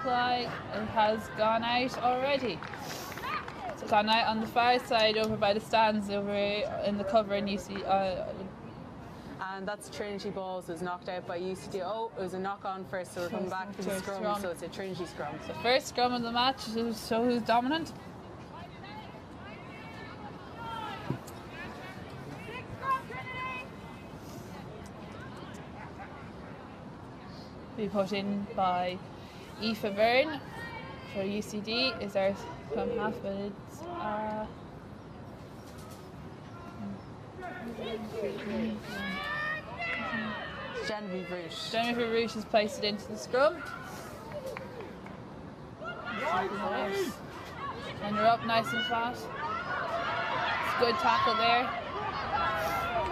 like it has gone out already. So it's gone out on the far side over by the stands over in the cover, and you see. And that's Trinity ball, so it was knocked out by UCD. Oh, it was a knock on first, so we're coming back to the scrum, so it's a Trinity scrum. So first scrum of the match, so who's dominant? Be put in by Aoife Byrne for UCD is our scrum half, but it's Genevieve Rouge. Genevieve Rouge has placed it into the scrum. And they're up nice and flat. It's a good tackle there.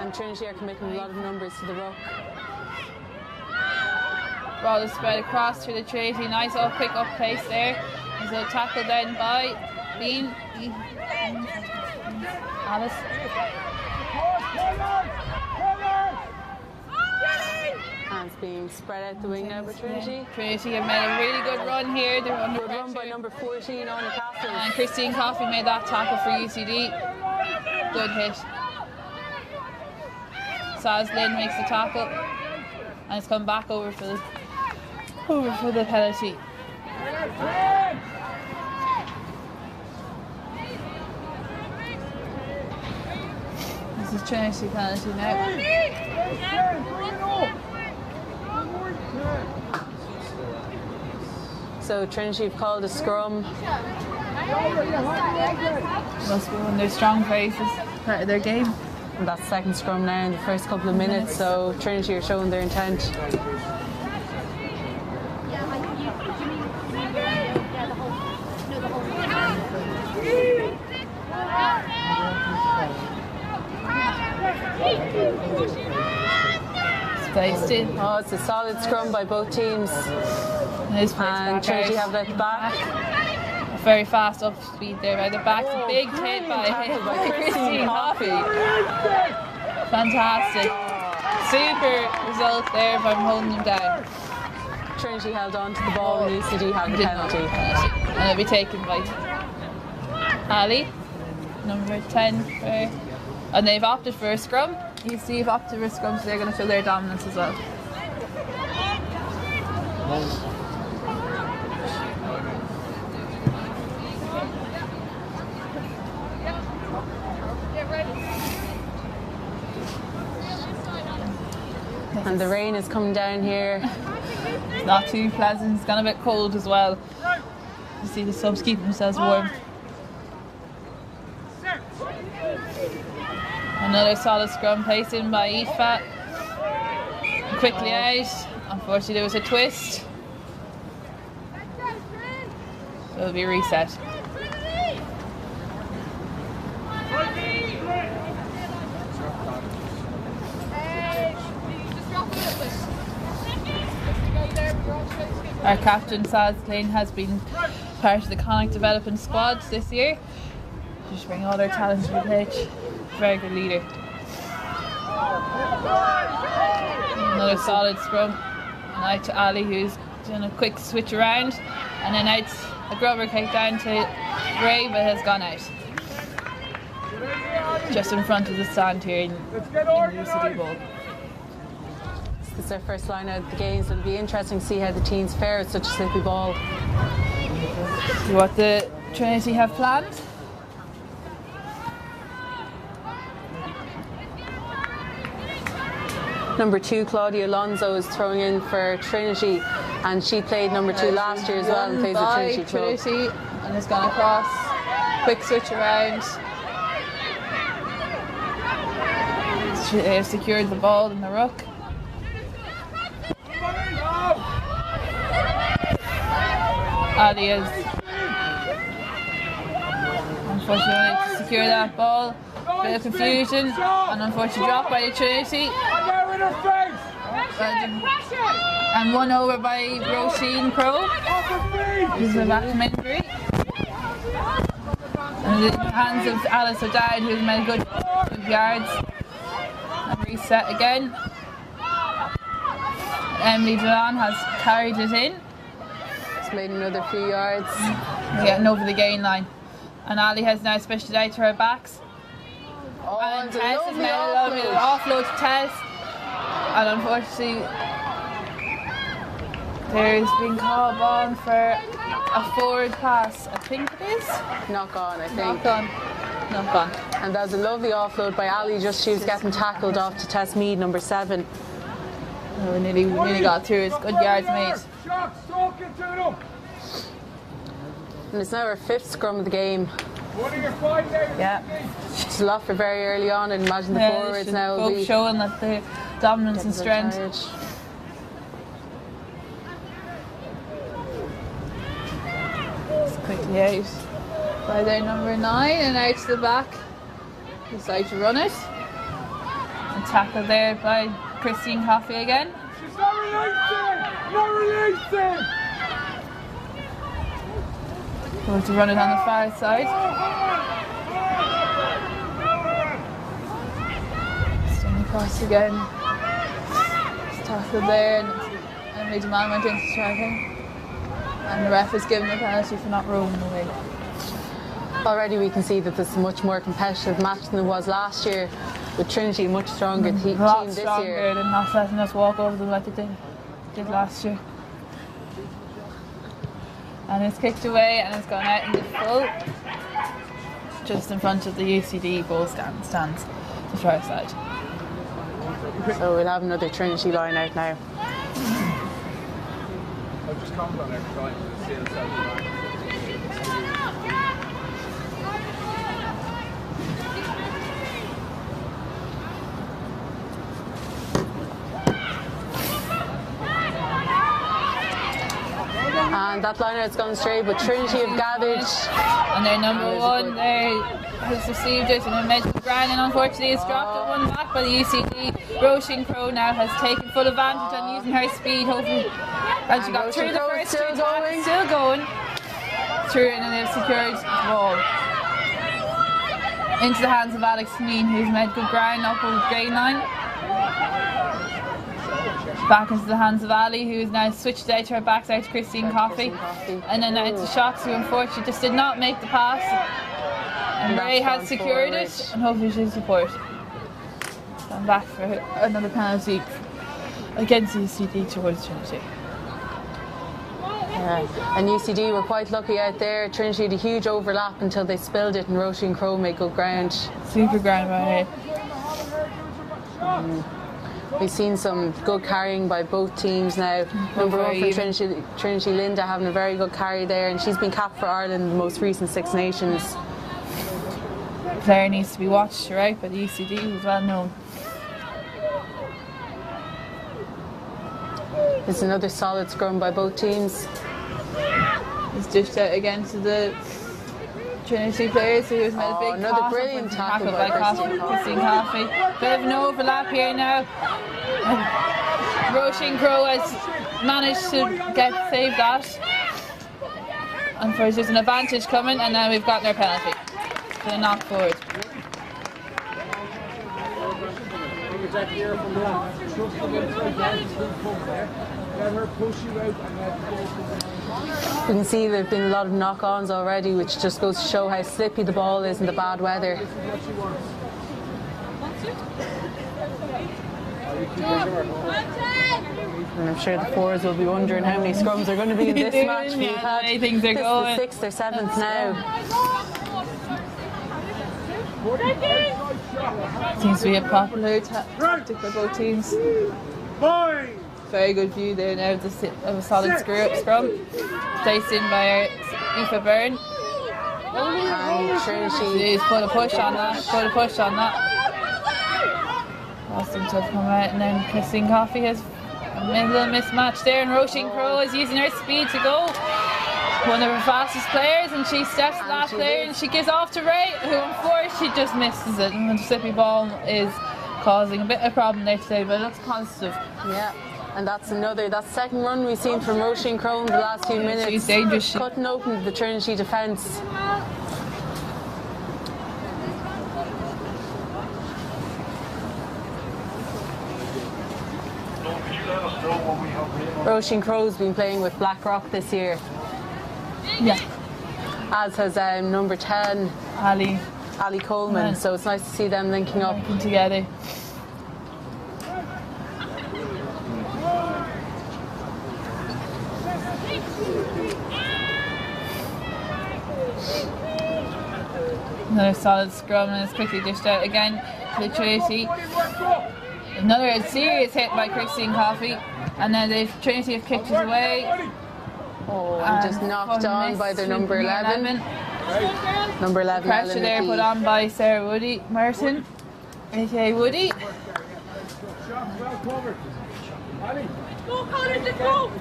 And Trinity are committing a lot of numbers to the ruck. Ball is spread across through the Trinity. Nice quick up pace there. There's a tackle then by Bean. Alice. And it's being spread out the wing now by Trinity. Trinity have made a really good run here. They're under good run by number 14, Anna Castle. And Christine Coffey made that tackle for UCD. Good hit. Saz Lynn makes the tackle. And it's come back over for the penalty. This is Trinity penalty now. So Trinity have called a scrum. Must be one of their strong faces, part of their game. And that's second scrum now in the first couple of minutes, so Trinity are showing their intent. Spaced in. Oh, it's a solid scrum by both teams. And Trinity have it back. Very fast up speed there by the back. Big hit by Christine Coffey. Fantastic. Super result there by holding them down. Trinity held on to the ball and UCD had the penalty. And it'll be taken by Ali, number 10. And they've opted for a scrum. UCD have opted for a scrum, so they're going to show their dominance as well. And the rain is coming down here. It's not too pleasant, it's gone a bit cold as well. You see the subs keep themselves warm. Another solid scrum placed in by Aoife. Quickly out. Unfortunately there was a twist. So it'll be reset. Our captain Saz Lynn has been part of the Connacht development squad this year. Just bring all their talent to the pitch. Very good leader. Another solid scrum. And out to Ali, who's doing a quick switch around, and then out a grubber kick down to Ray, but has gone out. Just in front of the stand here in the UCD Bowl. This is their first line out of the game, so it'll be interesting to see how the teams fare with such a slippy ball. What the Trinity have planned? Number 2, Claudia Alonso, is throwing in for Trinity, and she played number 2 last year as well and plays with Trinity. And it's gone across. Quick switch around. They have secured the ball in the ruck. Ali is unfortunately to secure that ball. Bit of confusion, and unfortunately dropped by the Trinity. And won over by Roisin Crowe, who's a back from injury. And in the hands of Alice O'Dowd, who's made good yards. And reset again. Emily Duran has carried it in. Alex made another few yards. Getting over the gain line. And Ali has now switched it out to her backs. Oh, And it's a Tess has lovely made a lovely offload to Tess. And unfortunately, there's been called on for a forward pass. I think it is. Knock on, I think. Knock on. Knock on. And that was a lovely offload by Ali. She was getting tackled off to Tess Mead, number 7. Oh, we nearly got through. It's good yards made. And it's now our 5th scrum of the game. Yeah. It's a lot for very early on, and imagine the forwards now will both be showing that the dominance and strength. It's quickly out by their number 9 and out to the back. Decide to run it. And tackle there by Christine Coffey again. She's not releasing! Not releasing! Going to run it on the far side. Staying across again. It's tackled there, and Lady Man went into tracking. And the ref has given a penalty for not rolling away. Already we can see that this is a much more competitive match than it was last year, with Trinity a much stronger team A lot this stronger year. than not letting us walk over them like they did last year. And it's kicked away and it's gone out in the full, just in front of the UCD goal stands, the far side. So we'll have another Trinity line out now. I'll just comment on every time to see itself. And that line out's gone straight, but Trinity have gathered. And their number 1 there has received it, and then Meg Grant, and unfortunately it's dropped it one back by the UCD. Roisin Crowe now has taken full advantage on using her speed, hopefully. And she got through the first two tackles, still going through, and then they've secured the ball into the hands of Alex Mean, who's made good ground up on the gain line. Back into the hands of Ali, who has now switched out to her backs out to Christine Coffey. And then out to Shocks, who unfortunately just did not make the pass. And Ray has secured it, and hopefully she'll support. And back for another penalty against UCD towards Trinity. And UCD were quite lucky out there. Trinity had a huge overlap until they spilled it, and Roisin Crowe made good ground. Super ground right here. We've seen some good carrying by both teams now. Number 1 for Trinity, Linda, having a very good carry there, and she's been capped for Ireland in the most recent Six Nations. Player needs to be watched throughout by the UCD, who's well known. It's another solid scrum by both teams. It's dished out again to the Trinity players, who has made a big another brilliant tackle by Christine Coffey. Bit of an overlap here now. Roisin Crowe has managed to save that. Unfortunately, there's an advantage coming, and now we've got their penalty for the knock forward. You can see there have been a lot of knock-ons already, which just goes to show how slippy the ball is in the bad weather. And I'm sure the forwards will be wondering how many scrums are going to be in this match. We've had Things are going. the 6th or 7th now. Seems to be a popular tactic by both teams. Very good view there now of a solid scrum. Placed in by Aoife Byrne. And Trinity. She's put a push on that. Lost him to come out, and then Christine Coffey has a little mismatch there, and Roisin Crowe is using her speed to go. One of her fastest players, and she steps to that player and she gives off to Ray, who unfortunately just misses it, and the slippy ball is causing a bit of a problem there today, but it looks positive. Yeah. And that's second run we've seen from Roisin Crowe in the last few minutes. She's dangerous. Cutting open the Trinity defence. Roisin Crowe's been playing with Blackrock this year. Yeah. as has number 10, Ali Ali Coleman. So it's nice to see them linking up. working together. Another solid scrum and it's quickly dished out again to Trinity. Another serious hit by Christine Coffey. And then Trinity have kicked it away. Oh, and just knocked on by their number 11. Number 11. Pressure Ellen there McKee. put on by Sarah Woody Martin, aka Woody. Shot well covered. Ali. Go, Connor, let's go!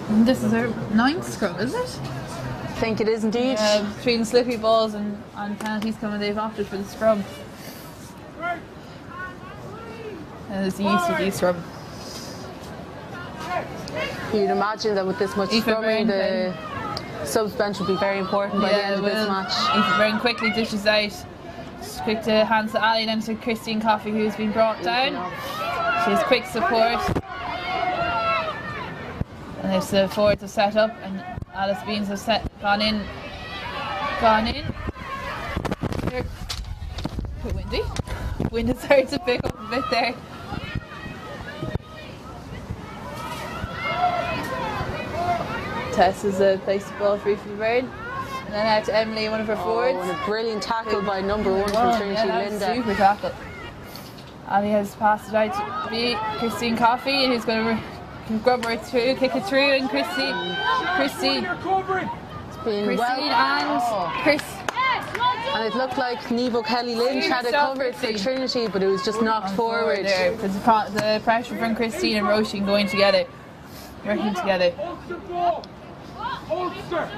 And this is our 9th scrum, is it? I think it is indeed. Between slippy balls and penalties coming, they've opted for the scrum. And it's the ECD scrum. You'd imagine that with this much Aoife scrumming, Byrne the subs bench would be very important by the end of this match. Aoife Byrne quickly dishes out. Just quick to hands to Ali, then to Christine Coffey, who's been brought down. She has quick support. And there's the forwards have set up, and Alice Beans have gone in. Here. Bit windy. Wind is hard to pick up a bit there. Tess has placed the ball free for the Byrne. And then out to Emily, one of her forwards. And a brilliant tackle by number 1 from Trinity that was Linda. super tackle. Ali has passed it out to be Christine Coffey, who's going to grub her through, kick it through, and Christine You're covering. Been well. and Chris. And it looked like Niamh Kelly Lynch had it Stop covered for Christine. Trinity, but it was just knocked forward. There, because the pressure from Christine and Roisin going together, working together. Holster ball. Holster.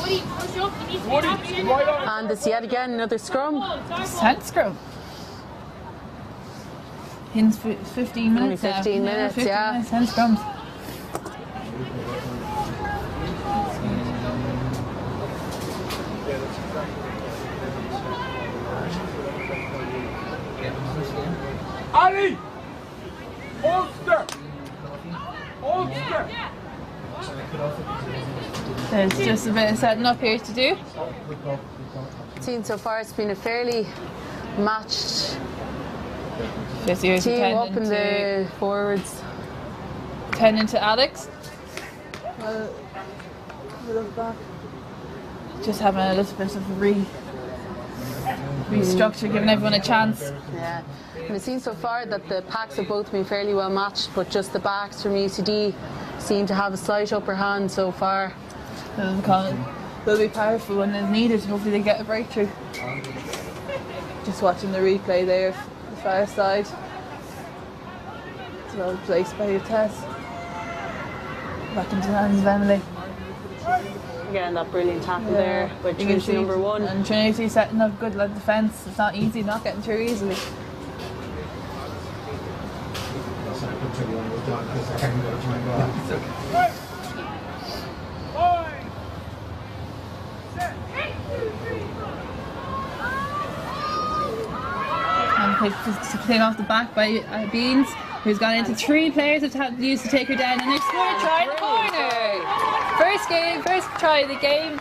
Woody, Woody, right on. And it's yet again another scrum. Hand scrum. In 15 minutes now. 15 minutes, 15 yeah. minutes, hand scrums. Ali. Holster. Holster. There's just a bit of setting up here to do. Seen so far, it's been a fairly matched This year's team up in the forwards. tending to Alex. Just having a little bit of a restructure, giving everyone a chance. Yeah, and it seems so far that the packs have both been fairly well matched, but just the backs from UCD seem to have a slight upper hand so far. They'll be powerful when it's needed. Hopefully they get a breakthrough. Just watching the replay there, the far side. It's well placed by your Tess. Back into the hands of Emily. Again, that brilliant tackle Yeah. there by You can Trinity see- number 1. And Trinity setting up good like defence. It's not easy, not getting through easily. And just clean off the back by Beans, who's gone into 3 players have had used to take her down, and they've scored a try in the corner. First try of the game.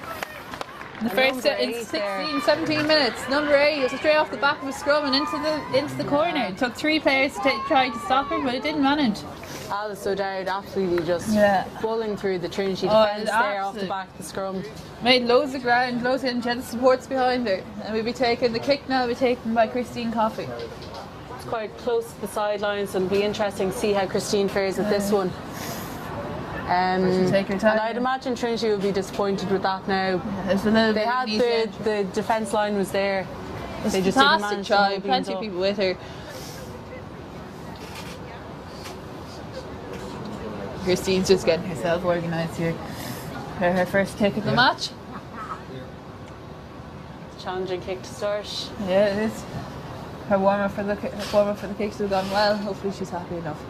The first Number in 8 16, there. 17 minutes. Number 8 was straight off the back of a scrum and into the corner. It took 3 players to try to stop her, but it didn't manage. Alice O'Dowd absolutely just Yeah. pulling through the Trinity Oh, defence there off the absolute- back of the scrum. Made loads of ground, loads of had supports behind her. And we'll be taking the kick now, will be taken by Christine Coffey. It's quite close to the sidelines, so it'll be interesting to see how Christine fares with this one. Take her time. And I'd imagine Trinity will be disappointed with that now. There's a little They bit had of easy the defence line was there. They just didn't fantastic manage to try, hold plenty things of up. people with her. Christine's just getting herself organised here. Her first kick of the match. Challenging kick to start. Yeah, it is. Her warm up for the kicks has gone well. Hopefully she's happy enough.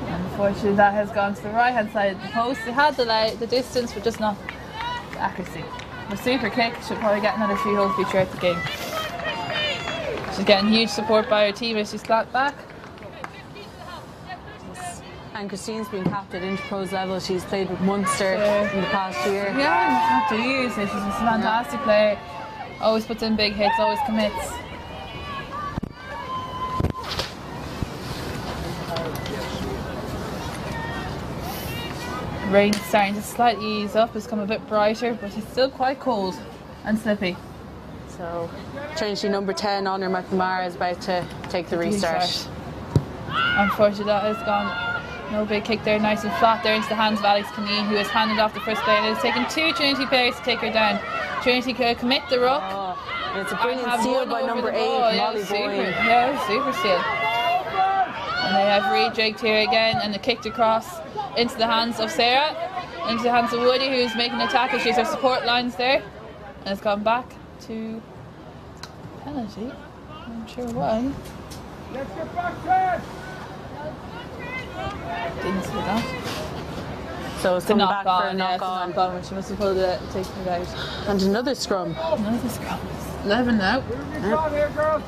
And Unfortunately, that has gone to the right hand side of the post. It had the distance, but just not the accuracy. The super kick should probably get another free hopefully throughout the game. She's getting huge support by her team as she's slapped back. And Christine's been capped at Interpros level. She's played with Munster in the past year. Yeah, not 2 years. So she's a fantastic player. Always puts in big hits, always commits. Rain is starting to slightly ease up, it's come a bit brighter, but it's still quite cold and slippy. So, Trinity number 10, Honor McNamara, is about to take the restart. Unfortunately, that has gone. No big kick there, nice and flat there into the hands of Alex Kineen, who has handed off the first player. It has taken 2 Trinity players to take her down. Trinity could commit the ruck. And it's a brilliant steal by number 8, Molly Boyne. Yeah, super steal. And they have redragged here again, and the kicked across into the hands of Sarah, into the hands of Woody, who's making an attack as she's her support lines there. And it's gone back to penalty. I'm not sure why. Let's get back, Ted! Didn't see that. So it's coming back for a knock on. When she must have pulled it, taken it out. And another scrum. Another scrum. 11 now. Here, girls.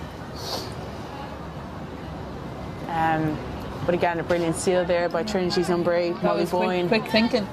But again, a brilliant steal there by Trinity's number 8, Molly Boyne. Quick thinking.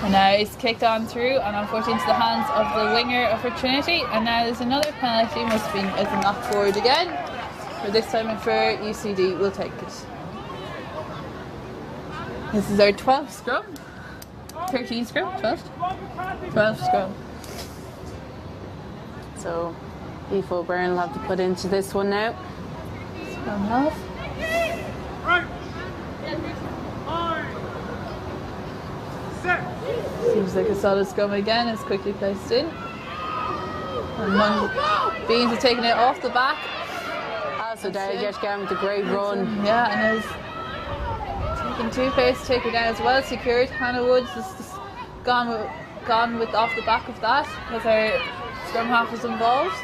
And now it's kicked on through, and unfortunately into the hands of the winger of her Trinity. And now there's another penalty, must be as a knock forward again. But this time for UCD, we'll take it. This is our 12th scrum. 13th scrum? 12th? 12th scrum. So Aoife O'Byrne will have to put into this one now. Scrum half. Right. Set. Seems like a solid scrum again. It's quickly placed in. And Beans are taking it off the back. Also, Derek yet again with a great run. Yeah, and is taking 2 players to take her down as well. Secured. Hannah Woods is just gone with off the back of that because her scrum half was involved.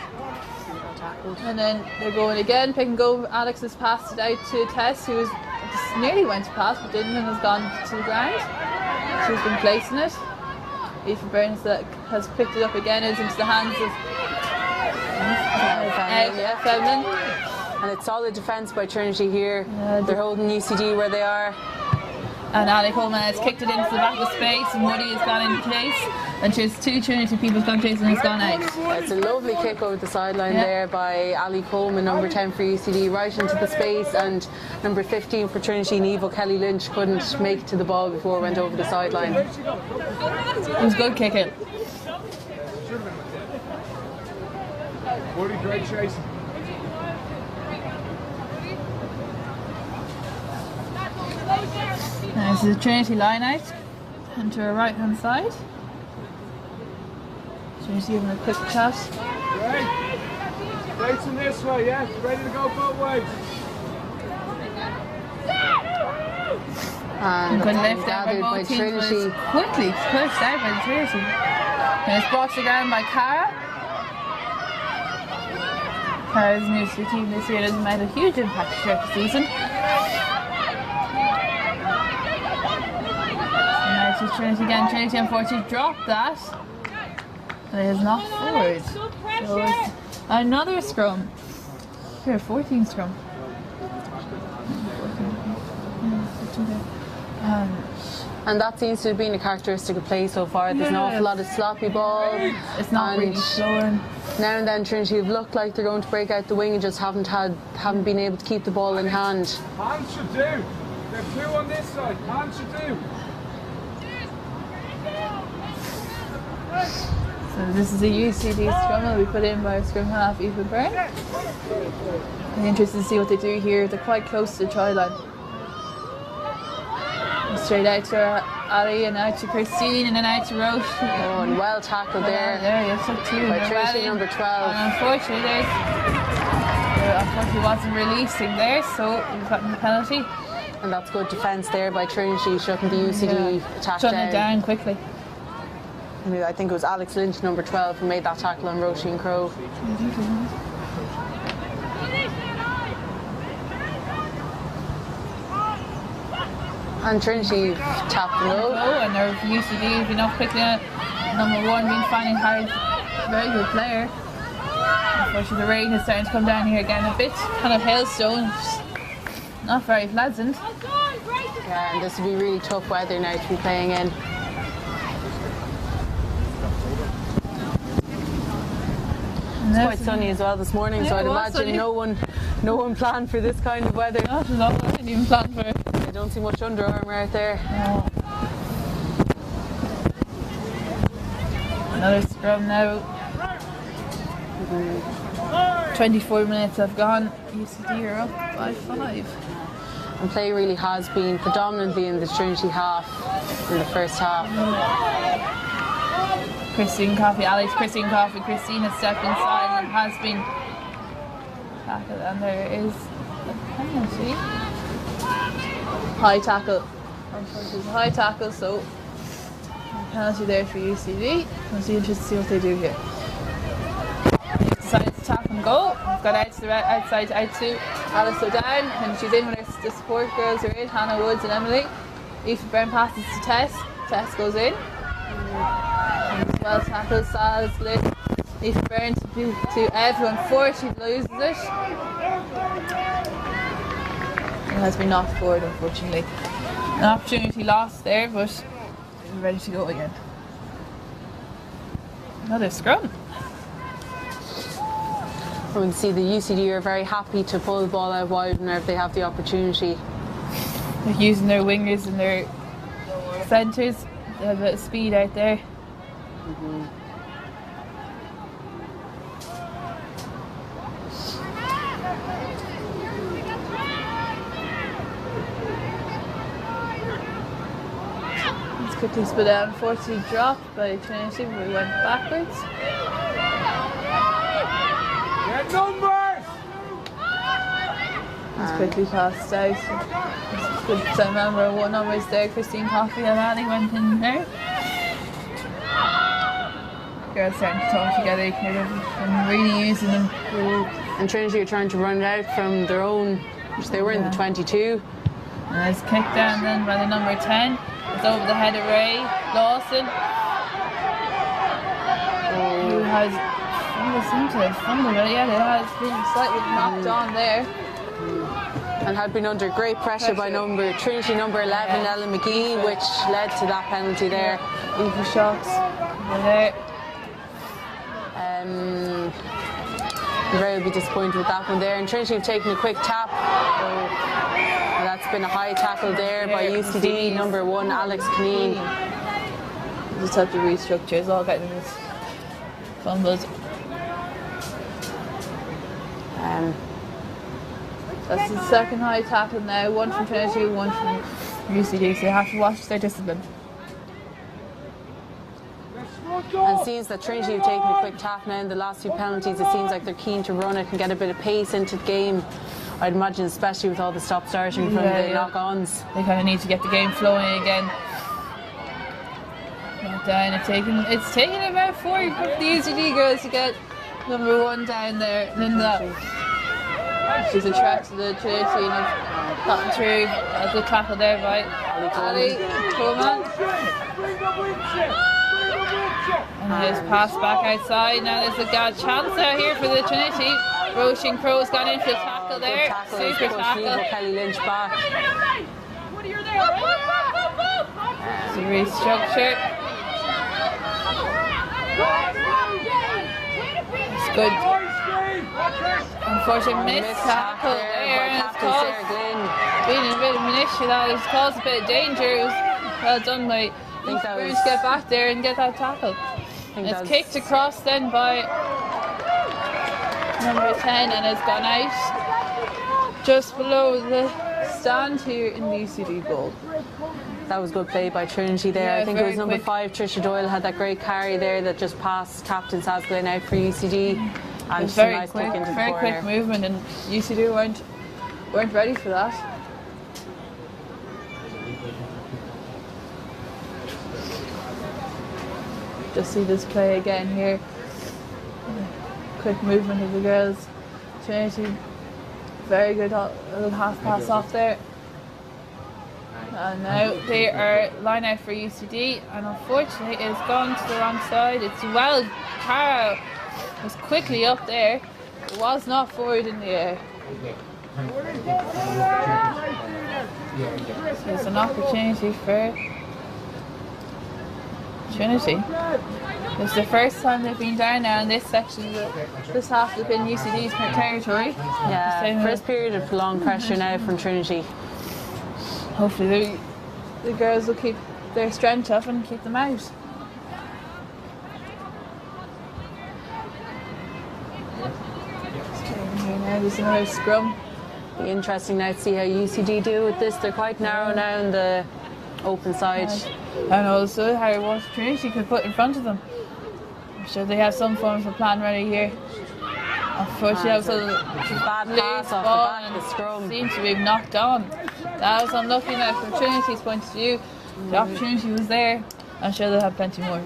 And then they're going again. Pick and go. Alex has passed it out to Tess, who was just nearly went to pass but didn't, and has gone to the ground. She's been placing it. Aoife Burns has picked it up again. Is into the hands of Feminine. And it's solid defence by Trinity here. They're holding UCD where they are. And Ali Coleman has kicked it into the back of the space, and Woody has gone in place. And she's 2 Trinity people gone chasing and has gone out. It's a lovely kick over the sideline there by Ali Coleman, number 10 for UCD, right into the space, and number 15 for Trinity, Nevo Kelly Lynch, couldn't make it to the ball before it went over the sideline. It was good kicking. Woody, great chasing. Now this is a Trinity line out and to her right hand side. Trinity giving a quick chat. Great. Facing this way, yes. Ready to go both ways. And Good lift out by gathered by both teams, Trinity. but it's quickly pushed out by Trinity. And it's brought to the ground by Cara. Cara's new to the team this year has made a huge impact throughout the season. And now to Trinity again. Trinity unfortunately dropped that. But it is not forward. So it's another scrum. Here, 14 scrum. And that seems to have been a characteristic of play so far. There's an awful lot of sloppy ball. It's not really flowing. Now and then Trinity have looked like they're going to break out the wing and just haven't been able to keep the ball in hand. Hands should do. There's 2 on this side. Hands should do. So this is a UCD scrum that we put in by our scrum half, Aoife Byrne. I'm interested to see what they do here. They're quite close to the try line. Straight out to Ali and out to Christine and then out to Roche. Oh, and well tackled there There, yes, up 2. by Trinity number 12. And unfortunately, there's unfortunately wasn't releasing there, so he's gotten the penalty. And that's good defence there by Trinity, shutting the UCD attack Shutting it down quickly. I think it was Alex Lynch, number 12, who made that tackle on Roisin Crowe. And Trinity tapped low. And their UCD been up quickly on number 1, been finding hard. Very good player. Unfortunately, the rain is starting to come down here again a bit. Kind of hailstone. Not very pleasant. Yeah, and this will be really tough weather now to be playing in. It's quite sunny as well this morning, so I'd imagine no one planned for this kind of weather. Not at all. I didn't even plan for it. I don't see much Under Armour out there. No. Another scrum now. 24 minutes have gone. UCD are up by 5. And play really has been predominantly in the Trinity half, in the first half. Christine Coffey Christina stepped inside and has been tackled, and there is a penalty. High tackle. Unfortunately, it's a high tackle, so a penalty there for UCD. We'll see interested to see what they do here. He decides to tap and go. He's got out to the outside, out to Alice O'Down, and she's in when the support girls are in, Hannah Woods and Emily. Aoife Byrne passes to Tess. Tess goes in. Well tackled, Sal's lit. Aoife Byrne to everyone. Unfortunately loses it. It has been knocked forward, unfortunately. An opportunity lost there, but we're ready to go again. Another scrum. We can see the UCD are very happy to pull the ball out wide whenever they have the opportunity. They're using their wingers and their centres. They have a bit of speed out there. Let's quickly split out. Unfortunately dropped by Trinity, but we went backwards. Get numbers! It's quickly passed out. It's good to remember what numbers there. Christine Coffey and Annie went in there. Girls starting to talk together, and really using them. And Trinity are trying to run it out from their own, which they were in the 22. And it's kicked down then by the number 10. It's over the head of Ray Lawson, who has seemed to have fumbled it. Yeah, it has been slightly knocked on there. And had been under great pressure by Trinity number 11, Ellen McGee, which led to that penalty there. Evil shots. There. Ray will be disappointed with that one there. And Trinity have taken a quick tap. And that's been a high tackle there by UCD number 1, Alex Kneen. Just have to restructure. It's all getting fumbled. That's the second high tackle now. One from Trinity, one from UCD. So they have to watch their discipline. And it seems that Trinity have taken a quick tap now in the last few penalties. It seems like they're keen to run it and get a bit of pace into the game. I'd imagine, especially with all the stop starting from the knock-ons. They kind of need to get the game flowing again. Down. It's taken about 40 for the UCD girls to get number 1 down there. Linda. She's a threat to the Trinity and have gotten through. A good tackle there by Ali Coleman. And it's passed back outside. Now there's a chance out here for the Trinity. Roisin Crowe's gone in for the tackle there. Super tackle. Kelly Lynch back. It's a restructure. It's good. Unfortunately missed tackle there, and it's caused being a bit of an issue. That has caused a bit of danger. It was well done by Bruce to get back there and get that tackle. And it's kicked across then by number 10 and has gone out just below the stand here in the UCD goal. That was good play by Trinity there. Yeah, I think it was number quick. 5, Trisha Doyle, had that great carry there that just passed Captain Sasglin out for UCD. And was just a very nice quick, kick into the very quick corner. movement, and UCD weren't ready for that. Just see this play again here. Quick movement of the girls. Trinity, very good little half pass off there. And now they are line out for UCD, and unfortunately it's gone to the wrong side. It's well, Cara was quickly up there. It was not forward in the air. So it's an opportunity for Trinity. It's the first time they've been down now in this section. This half has been UCD's territory. Yeah, first period of prolonged pressure now from Trinity. Hopefully the girls will keep their strength up and keep them out. Here now, there's another scrum. Be interesting now to see how UCD do with this. They're quite narrow now on the open side. And also how what Trinity could put in front of them. I'm sure they have some form of a plan ready here. Unfortunately, that was a bad loose pass off the ball back of the scrum. and seemed to be knocked on. That was unlucky now from Trinity's point of view. The opportunity was there. I'm sure they'll have plenty more.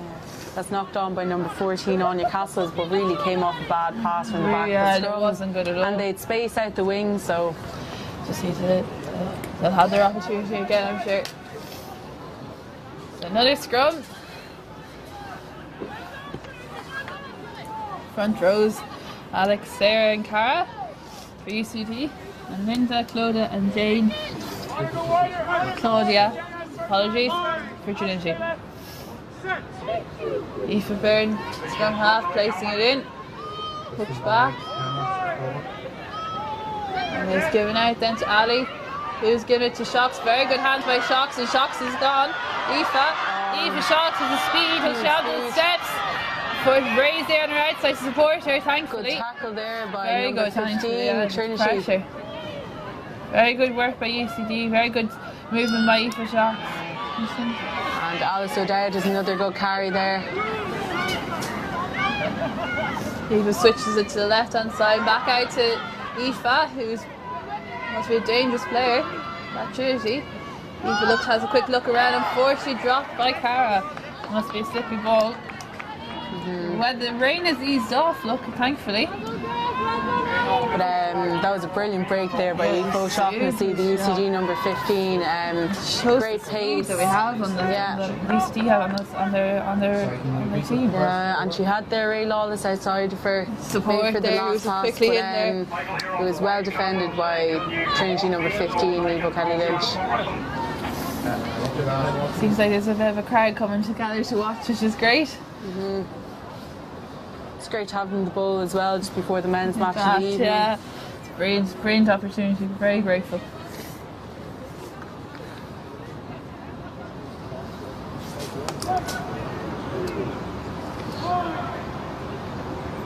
That's knocked on by number 14, Anya Castles, but really came off a bad pass from the back Yeah, of the it scrum. wasn't good at all. And they'd space out the wing, so Just need to, they'll have their opportunity again, I'm sure. So another scrum. Front rows, Alex, Sarah and Cara for UCD, and Linda, Clodagh and Jane, Claudia, apologies, for Trinity. Aoife Byrne, scrum half, placing it in, hooks back. And it's given out then to Ali, who's given it to Shocks. Very good hands by Shocks, and Shocks is gone. Aoife Shocks with the speed, and she had the steps. But raised there on her outside to support her, thankfully. good tackle there by Very number good, 15, thankfully. Trinity. Pressure. Very good work by UCD, very good movement by Aoife Shocks. And Alice O'Dowd is another good carry there. Aoife switches it to the left hand side, back out to Aoife, who's must be a dangerous player. That Trinity. Aoife has a quick look around, unfortunately dropped by Cara. Must be a slippy ball. When the rain has eased off, look, thankfully. But that was a brilliant break there by Eco. Shocking to see the UCD number 15. Shows Great the speed pace that we have on the, Yeah. on the UCD have on their team. And she had there Ray Lawless outside for Support for the there, last who's pass, quickly but, in it was well defended by Trinity number 15, Evo Kelly Lynch. Seems like there's a bit of a crowd coming together to watch, which is great. It's great having the ball as well just before the men's match of the evening. Yeah, it's a brilliant opportunity. Very grateful.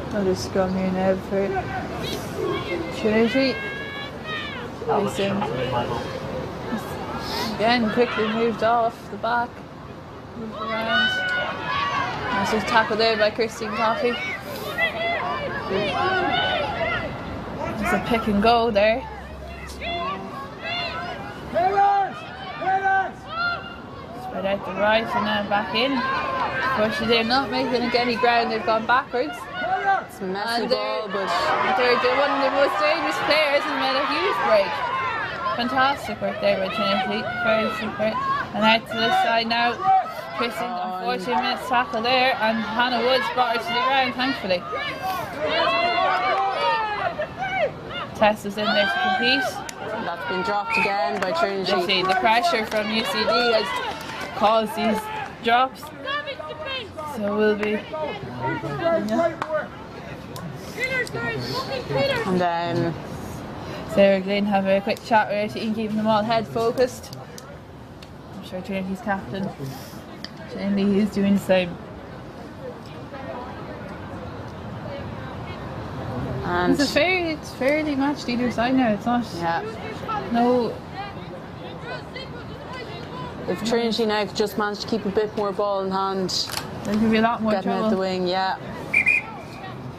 Another scrum here now for Trinity. Listen. Again, quickly moved off the back. Moved around. Nice little tackle there by Christine Coffey. It's a pick and go there. Spread out the right and now back in. Unfortunately, they're not making any ground, they've gone backwards. It's a messy And ball, but they're one of the most dangerous players and made a huge break. Fantastic work there by Trinity. Very super. And out to this side now. Kristen, unfortunately, missed tackle there, and Hannah Woods brought her to the ground, thankfully. Tess is in there to compete. that's been dropped again by Trinity. You see, the pressure from UCD has caused these drops. So we'll be. And then Sarah Glynn have a quick chat with her to keep them all head focused. I'm sure Trinity's captain, Shane Lee, is doing the same. and It's fairly matched either side now. It's not. yeah, No. if Trinity now could just manage to keep a bit more ball in hand, There could be a lot more getting out trouble. the wing, yeah.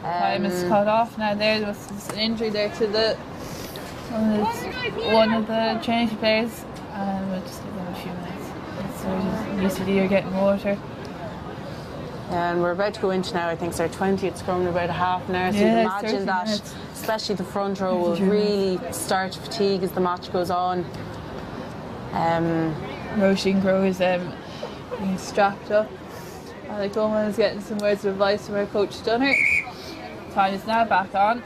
Time is cut off now. There was an injury there to one of the Trinity players. We'll just give them a few minutes. So UCD are getting water. And we're about to go into now, I think it's our 20th scrum in about a half an hour. So you can imagine that, minutes. especially the front row, will really start to fatigue as the match goes on. Roisin Crowe is being strapped up. Ali Coleman is getting some words of advice from her coach Dunner. Time is now back on.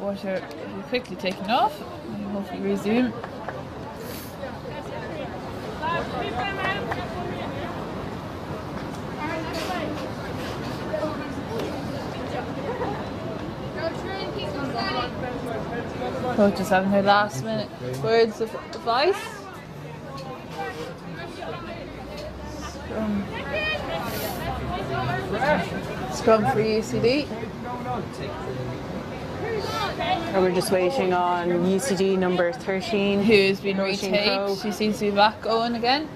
Water will be quickly taken off and hopefully resume. Coach is having her last minute words of advice. Scrum for UCD. And we're just waiting on UCD number 13. Who's been Roisin retaped. Crowe. She seems to be back going again.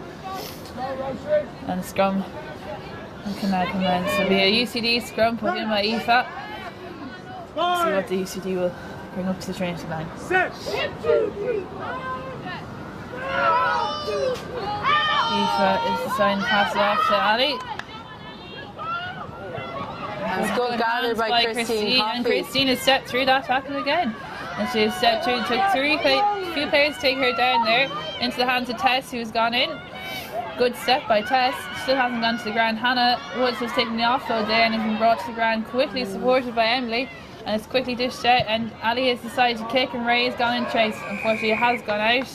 And scrum can now commence. So it'll be a UCD scrum put in by Aoife. See what the UCD will bring up to the Trinity line. Aoife is deciding to pass it off to Ali. And it's good gathered by Christine Coffey. And Christine has stepped through that tackle again. And she has stepped through, took few players to take her down there into the hands of Tess, who's gone in. Good step by Tess. Still hasn't gone to the ground. Hannah Woods has taken the offload there and has been brought to the ground quickly, supported by Emily. And it's quickly dished out, and Ali has decided to kick, and Ray has gone in chase. Unfortunately, it has gone out.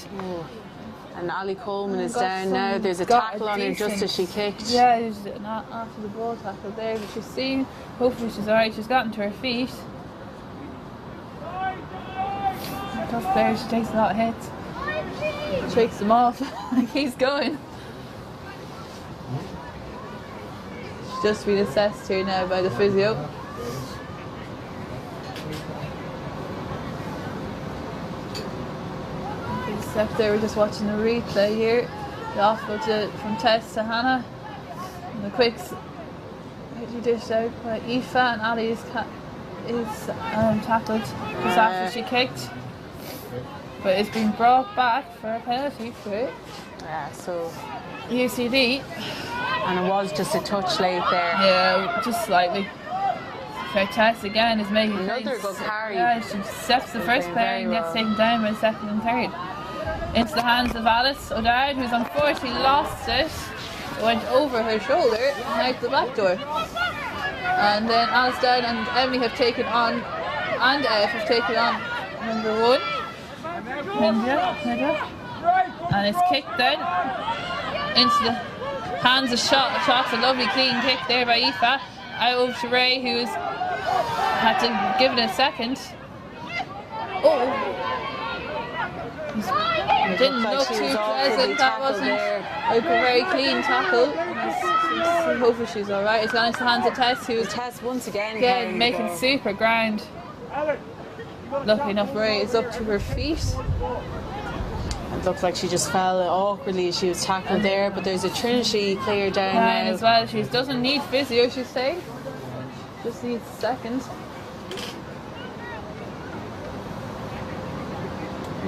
And Ali Coleman is down now. There's a tackle on her just as she kicked. Yeah, there's not after the ball tackle there, but she's seen. Hopefully she's alright. She's gotten to her feet. Tough player. She takes a lot of hits. Shakes them off. And keeps going. She's just been assessed here now by the physio. Step there, we're just watching the replay here. The offload from Tess to Hannah. And the quicks she dished out by Aoife, and Ali is tackled just after she kicked. But it's been brought back for a penalty for it. Yeah, so UCD. And it was just a touch late there. Yeah, just slightly. So Tess again is making Another good carry. Yeah, she steps the first player and gets taken down by the second and third. Into the hands of Alice O'Dowd, who's unfortunately lost it. It went over her shoulder and out the back door. And then Alice Dowd and Emily have taken on, and Ev have taken on number 1. And it's kicked then into the hands of Shots. A lovely clean kick there by Aoife. Out over to Ray, who's had to give it a second. Oh! Didn't look too pleasant. That wasn't like a very clean tackle. Hopefully she's alright. It's gone into the hands of Tess, who's once again making super ground. Lucky enough, Ray is up to her feet. It looked like she just fell awkwardly as she was tackled there, but there's a Trinity player down now. As well. She doesn't need physio, she's saying. Just needs a second.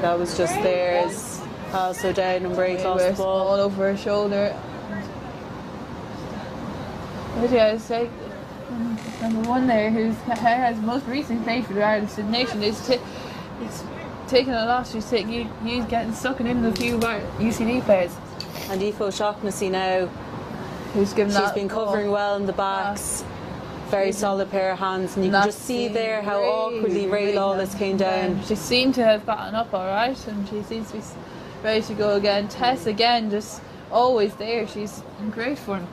That was just there as also down and Ray lost the ball. All over her shoulder. But yeah, it's like number 1 there, who has most recently played for the Ireland Nation, is taking a loss. She's getting stuck into a few of our UCD players. And Aoife O'Shaughnessy now, who's given she's been covering well in the backs. Very solid pair of hands, and you can just see there how awkwardly Ray Lawless came down. She seemed to have gotten up alright, and she seems to be ready to go again. Tess again, just always there. She's in great form.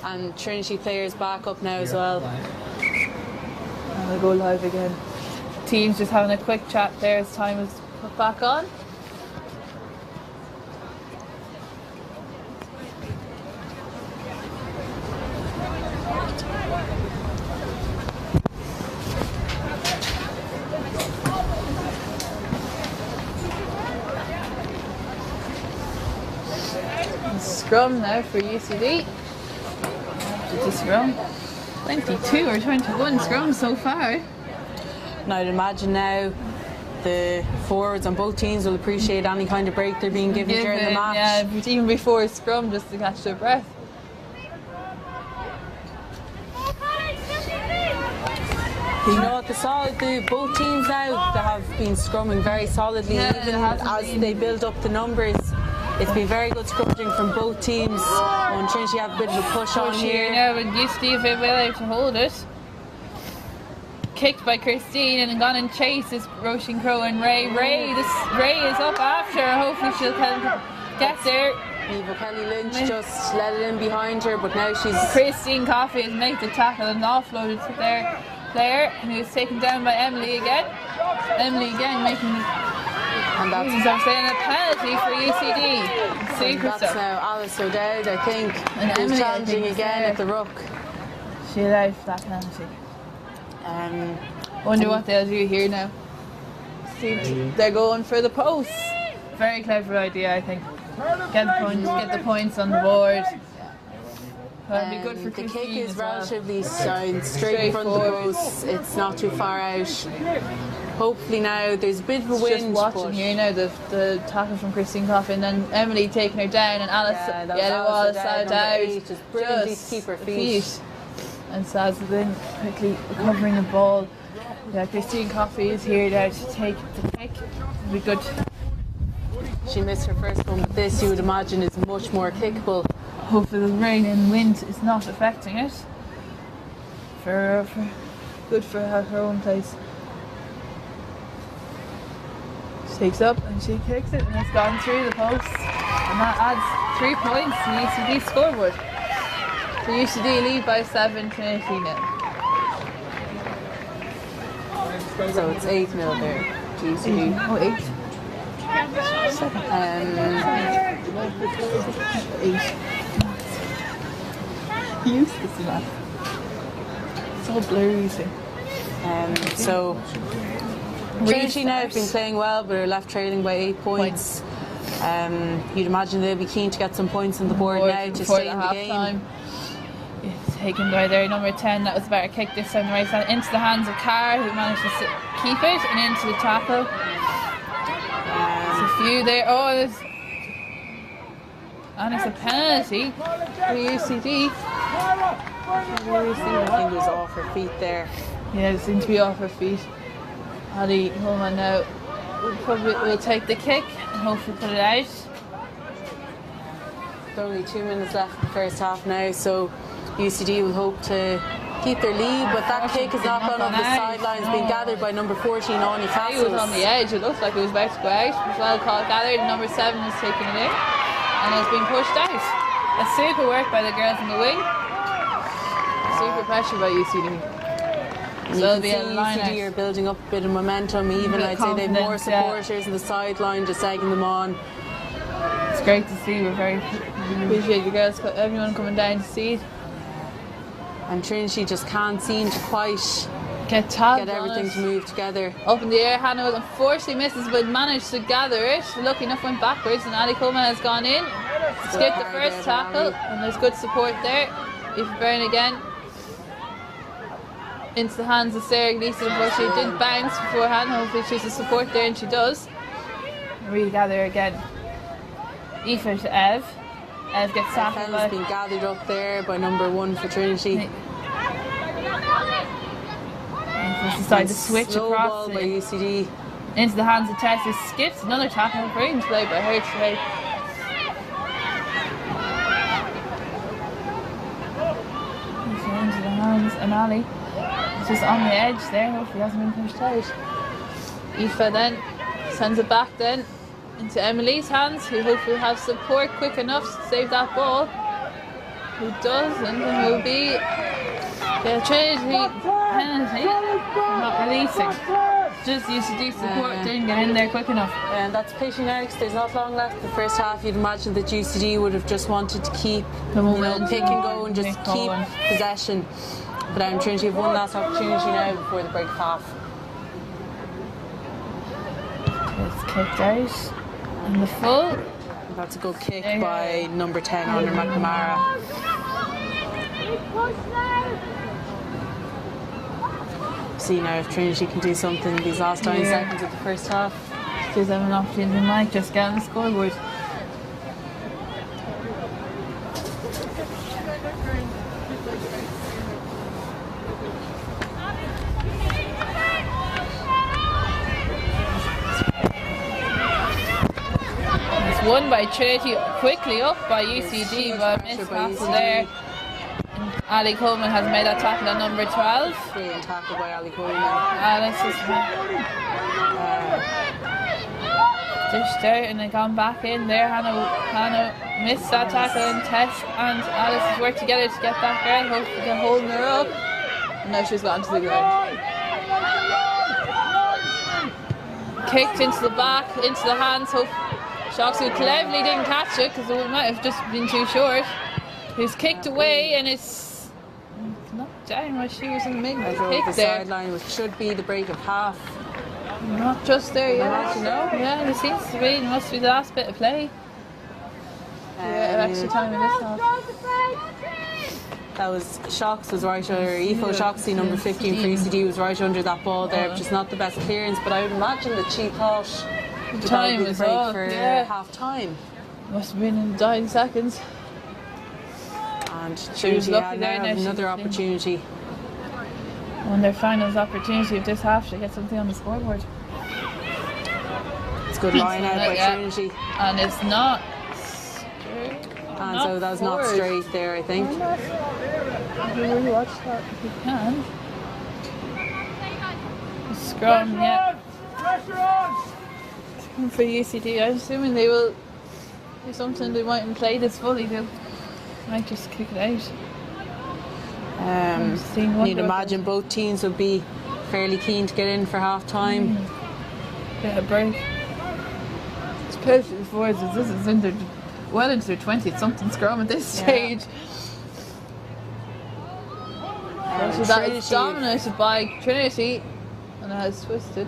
And Trinity players back up now as well. And we'll go live again. Teams just having a quick chat there as time is put back on. Scrum now for UCD. Just scrum. 22 or 21 scrums so far. And I'd imagine now the forwards on both teams will appreciate any kind of break they're being given during the match. Yeah, but even before a scrum, just to catch their breath. You know what, both teams now that have been scrumming very solidly, Yeah, even it hasn't as been- they build up the numbers. It's been very good scrummaging from both teams. And Trinity have a bit of a push on here. Now, but UCD have been able to hold it. Kicked by Christine and gone and chased is Roisin Crowe and Ray. Ray is up after her. Hopefully she'll get there. Eva Kelly Lynch just let it in behind her, but now she's... Christine Coffey has made the tackle and offloaded to their player, and he was taken down by Emily again. Emily again making And that's, I'm saying a penalty for UCD. Super that's stuff. now Alice O'Dowd, I think, And who's Emily, I challenging think, is again there. at the ruck. She allowed that penalty. Wonder what they'll do here now. See, they're going for the post. Very clever idea, I think. Get the points on the board. That'll be good for The Christine kick is as well. relatively sound, straight in front of the Straightforward. post. It's not too far out. Hopefully now there's a bit of a Just wind. watching but here now the tackle from Christine Coffey and then Emily taking her down and Alice Yeah, that was it Alice was O'Dowd, out number 8, just brilliantly to keep her feet. And Sazlin quickly recovering the ball. Yeah, Christine Coffey is here now to take the kick. It'll be good. She missed her first one, but this you would imagine is much more kickable. Hopefully the rain and wind is not affecting it. Good for her own place. She takes up and she kicks it and it's gone through the post. And that adds 3 points to the UCD scoreboard. So UCD lead by 7 Trinity now. So it's 8-0 there. GC. Oh, 8. 8. Useless in that. So blurry. So Trinity now have been playing well, but are left trailing by 8 points. You'd imagine they'll be keen to get some points on the board now to Before stay in the game. halftime. It's taken by their number 10. That was a better kick this time. The right side into the hands of Carr, who managed to keep it, and into the tackle. There's a few there. Oh, and it's a penalty for UCD. I think it was off her feet there. Yeah, it seemed to be off her feet. Ali Holman now will take the kick and hopefully put it out. There's only 2 minutes left in the first half now, so UCD will hope to keep their lead, but that kick has not gone on the sidelines, being gathered by number 14, Anya He Castles. was on the edge. It looked like it was about to go out. It was well caught, gathered. Number 7 is taking it in and has been pushed out. A super work by the girls in the wing. Super pressure by UCD. And So you it'll can be a see line UCD out. are building up a bit of momentum, even bit of I'd say they've more confidence, yeah. supporters on the sideline just egging them on. It's great to see. We're very appreciate the girls, everyone coming down to see it. And Trinity just can't seem to quite Get tabs get on everything it. to move together. Up in the air, Hannah unfortunately misses, but managed to gather it. Lucky enough went backwards, and Ali Coleman has gone in. Skipped the hard first there by tackle, Ali. and there's good support there. Eva Byrne again. Into the hands of Sarah Gleeson, but she did bounce beforehand. Hopefully she's a support there, and she does. Regather again. Aoife to Ev. Ev gets tackled Fella's by... been gathered up there by number 1 for Trinity. Ev decided to switch Slow across ball by UCD. into the hands of Tessie. Skips another tackle. Brilliant play by her today. Into the hands, and Ali is just on the edge there. Hopefully, hasn't been pushed out. Aoife then sends it back then into Emily's hands, who hopefully have support quick enough to save that ball. Who doesn't, and will be the Trinity penalty for not releasing. Just UCD support didn't get in there quick enough. And that's pitching now because there's not long left in the first half. You'd imagine that UCD would have just wanted to keep, pick and go and just Keep keep going. possession. But Trinity have one last opportunity now before the break of half. It's kicked out. And the full. That's a good kick There you by number 10, Honor McNamara. See now if Trinity can do something in these last 9 seconds of the first half. Does have an opportunity, might just get on the scoreboard. It's won by Trinity, quickly up by UCD, but missed pass there. Ali Coleman has made that tackle at number 12. Brilliant tackle by Ali Coleman. Alice is dished out and they gone back in there. Hannah missed that tackle and Tess and Alice has worked together to get that girl, hopefully they're holding her up. And now she's gone to the ground. Kicked into the back, into the hands. Shocks who cleverly didn't catch it because it might have just been too short. He's kicked away and it's knocked down while she was in the middle. The sideline, which should be the break of half. Not just there yet. No? Yeah, there seems to be. It must be the last bit of play. Extra time in this half. That was Shocks was right under Aoife Shoxy, number 15 for UCD, was right under that ball there, which is not the best clearance, but I would imagine that she thought the time would was break up, for yeah. half time. Must have been in dying seconds. And She was Trinity lucky had there, now now she's another in. opportunity. On their finals opportunity of this half to get something on the scoreboard. It's a good line out by Yeah. Trinity. And it's not straight. And so that was not forward. straight there, I think. If you really watch that, if you can. Scrum, yeah. Pressure on! For UCD, I'm assuming they will do something. They mightn't play this fully. They might just kick it out. You'd imagine both teams would be fairly keen to get in for half time. Get a break. Especially for this is in their, well into their 20th something scrum at this stage. So that is dominated by Trinity and it has twisted.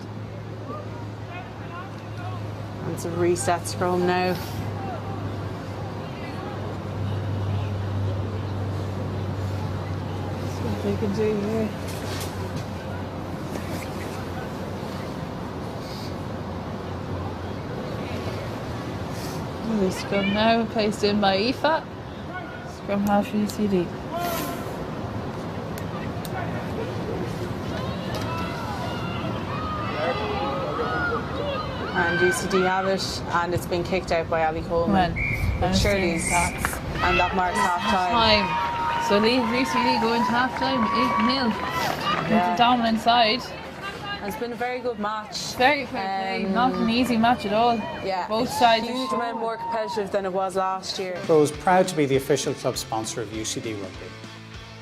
It's a reset scrum now. That's what they can do here. The scrum now placed in by Aoife. Scrum half UCD. And UCD have it, and it's been kicked out by Ali Coleman. When Shirley's, and that marks half time. So leave UCD going to half time 8-0. With the dominant side. And it's been a very good match. Very fair play. Not an easy match at all. Yeah, Both sides are huge amount more competitive than it was last year. I was proud to be the official club sponsor of UCD Rugby.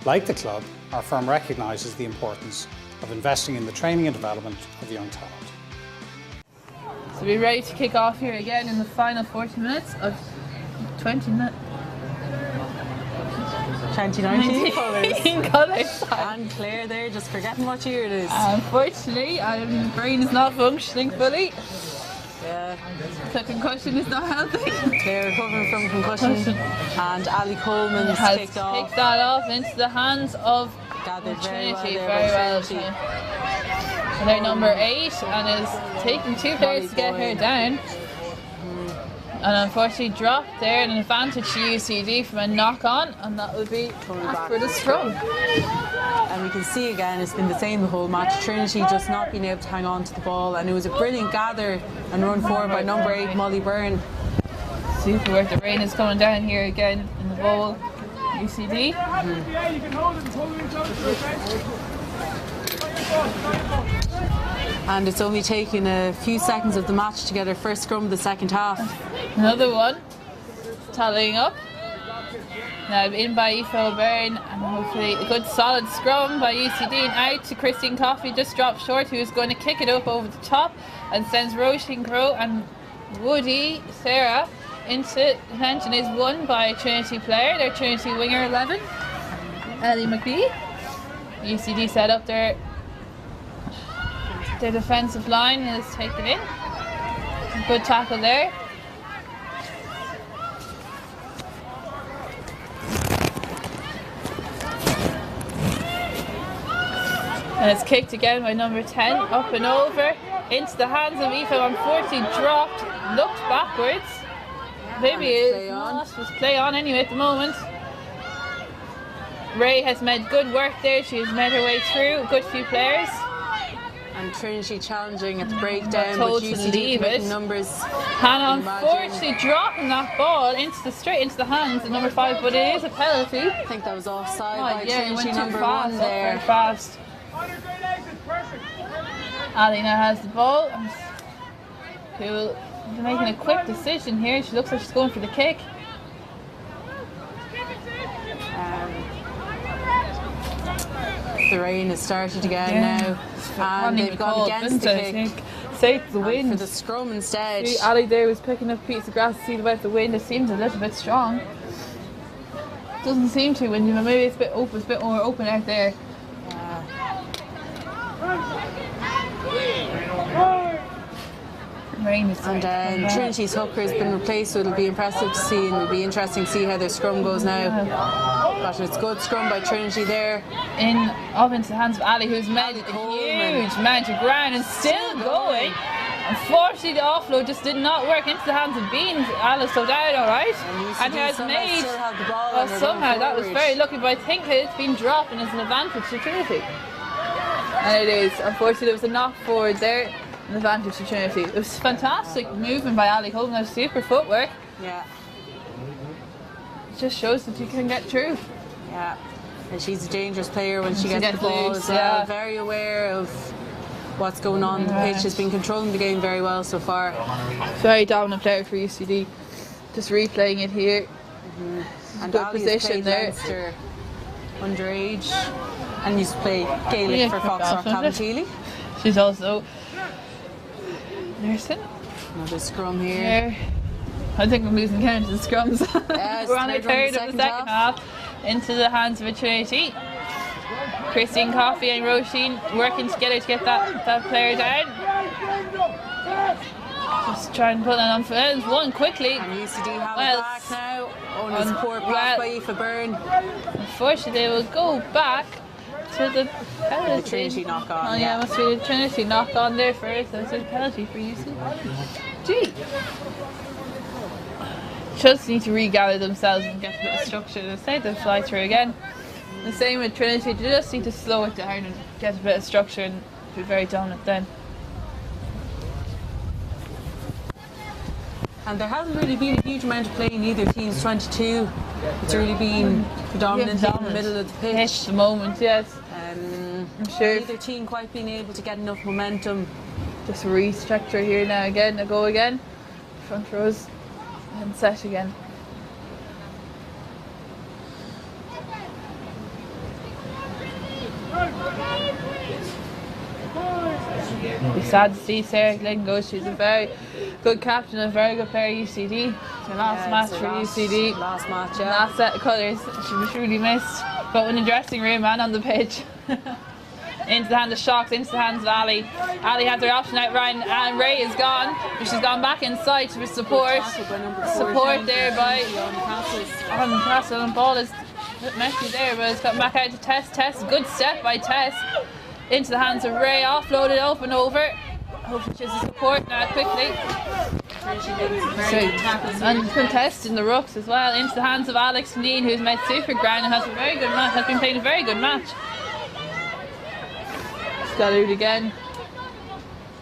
Like the club, our firm recognises the importance of investing in the training and development of young talent. So we're ready to kick off here again in the final 40 minutes of 2019 colours. And Claire there, just forgetting what year it is. Unfortunately, my brain is not functioning fully. Yeah. The concussion is not helping. Claire recovering from concussion. And Ali Coleman Has kicked off. kicked that off into the hands of Gathered very well Trinity. there Very by well. Trinity. And they're number 8 and is taking 2 players to get her down. And unfortunately dropped there, an advantage to UCD from a knock on, and that will be back for the scrum. And we can see again it's been the same the whole match. Trinity just not being able to hang on to the ball, and it was a brilliant gather and run forward by number 8 Molly Byrne. Super work. The rain is coming down here again in the bowl. UCD. Yeah, you can hold it each other, okay? And it's only taken a few seconds of the match to get her first scrum of the second half. Another one. Tallying up. Now in by Aoife O'Byrne, and hopefully a good solid scrum by UCD, and out to Christine Coffey, just dropped short, who is going to kick it up over the top and sends Roisin Crowe and Woody Sarah into detention. Is won by a Trinity player, their Trinity winger 11, Ellie McBee. UCD set up their defensive line is taken in. Good tackle there. And it's kicked again by number 10, up and over, into the hands of Aoife. Unfortunately dropped, looked backwards. Maybe it was play on anyway at the moment. Ray has made good work there. She has made her way through. A good few players. And Trinity challenging at the breakdown, Told but to UCD leave it. numbers. Hannah unfortunately dropping that ball straight into the hands of number 5, but it is a penalty. I think that was offside by Yeah, it went Trinity too number fast, 1 there. very fast. Ali now has the ball. Who will be making a quick decision here. She looks like she's going for the kick. The rain has started again now, and they've gone against the kick. Save the And wind. for the scrum instead. See, Ali there was picking up a piece of grass to see about the wind. It seems a little bit strong. Doesn't seem to when maybe it's a bit open, it's a bit more open out there. Rain is And Trinity's hooker has been replaced, so it'll be impressive to see, and it'll be interesting to see how their scrum goes now. But it's good scrum by Trinity there. Up into the hands of Ali, who's made a huge amount of ground and still going. Unfortunately, the offload just did not work into the hands of Beans. Alice slowed down alright. And he has made. Still have the ball Well, and they're somehow going that was forward. very lucky, but I think it's been dropped and it's an advantage to Trinity. And it is. Unfortunately, there was a knock forward there. An advantage to Trinity. It was fantastic movement by Ali Coleman. That was super footwork. Yeah, It just shows that you can get through. yeah. And she's a dangerous player when she gets the gets ball loose, as well. yeah. Very aware of what's going on. The pitch has been controlling the game very well so far. Very dominant player for UCD. Just replaying it here. And Good Ali has position played there. Leinster underage and used to play Gaelic Yeah, for for Foxrock Foxrock. Cabinteely. She's also nursing. Another scrum here. Here. I think I'm losing count of the scrums. it's We're on the third third of the second half. Into the hands of a Trinity. Christine Coffey and Roisin working together to get that player down. Just try and put that on for one quickly. And UCD have Well, it back now. Oh, and a poor pass by Aoife Byrne. Unfortunately, they will go back to the penalty. The Trinity knock on. Oh yeah, must be the Trinity knock on there first. That's a penalty for UCD. Gee. Just need to regather themselves and get a bit of structure. They say they'll fly through again. The same with Trinity. They just need to slow it down and get a bit of structure and be very dominant then. And there hasn't really been a huge amount of play in either team's 22. It's really been predominantly in the middle of the pitch. At the moment, yes. I'm sure. Neither team quite been able to get enough momentum. Just restructure here now again. Go again. Front rows and set again. Be sad to see Sarah Glenn go. She's a very good captain, a very good player at UCD. It's her last match for UCD. Last match, yeah. Last set of colours. She was really missed. Both in the dressing room and on the pitch. Into the hands of Shocks, into the hands of Ali. Ali has her option out, Ryan, and Ray is gone. But she's gone back inside to support. Support there by on the Castle, and ball is a bit messy there, but it's got back out to Tess. Tess, good step by Tess. Into the hands of Ray, offloaded up and over. Hopefully she's a support now quickly. And contesting the rucks as well. Into the hands of Alex Lean, who's made super ground and has a very good match, has been playing a very good match. Got out again.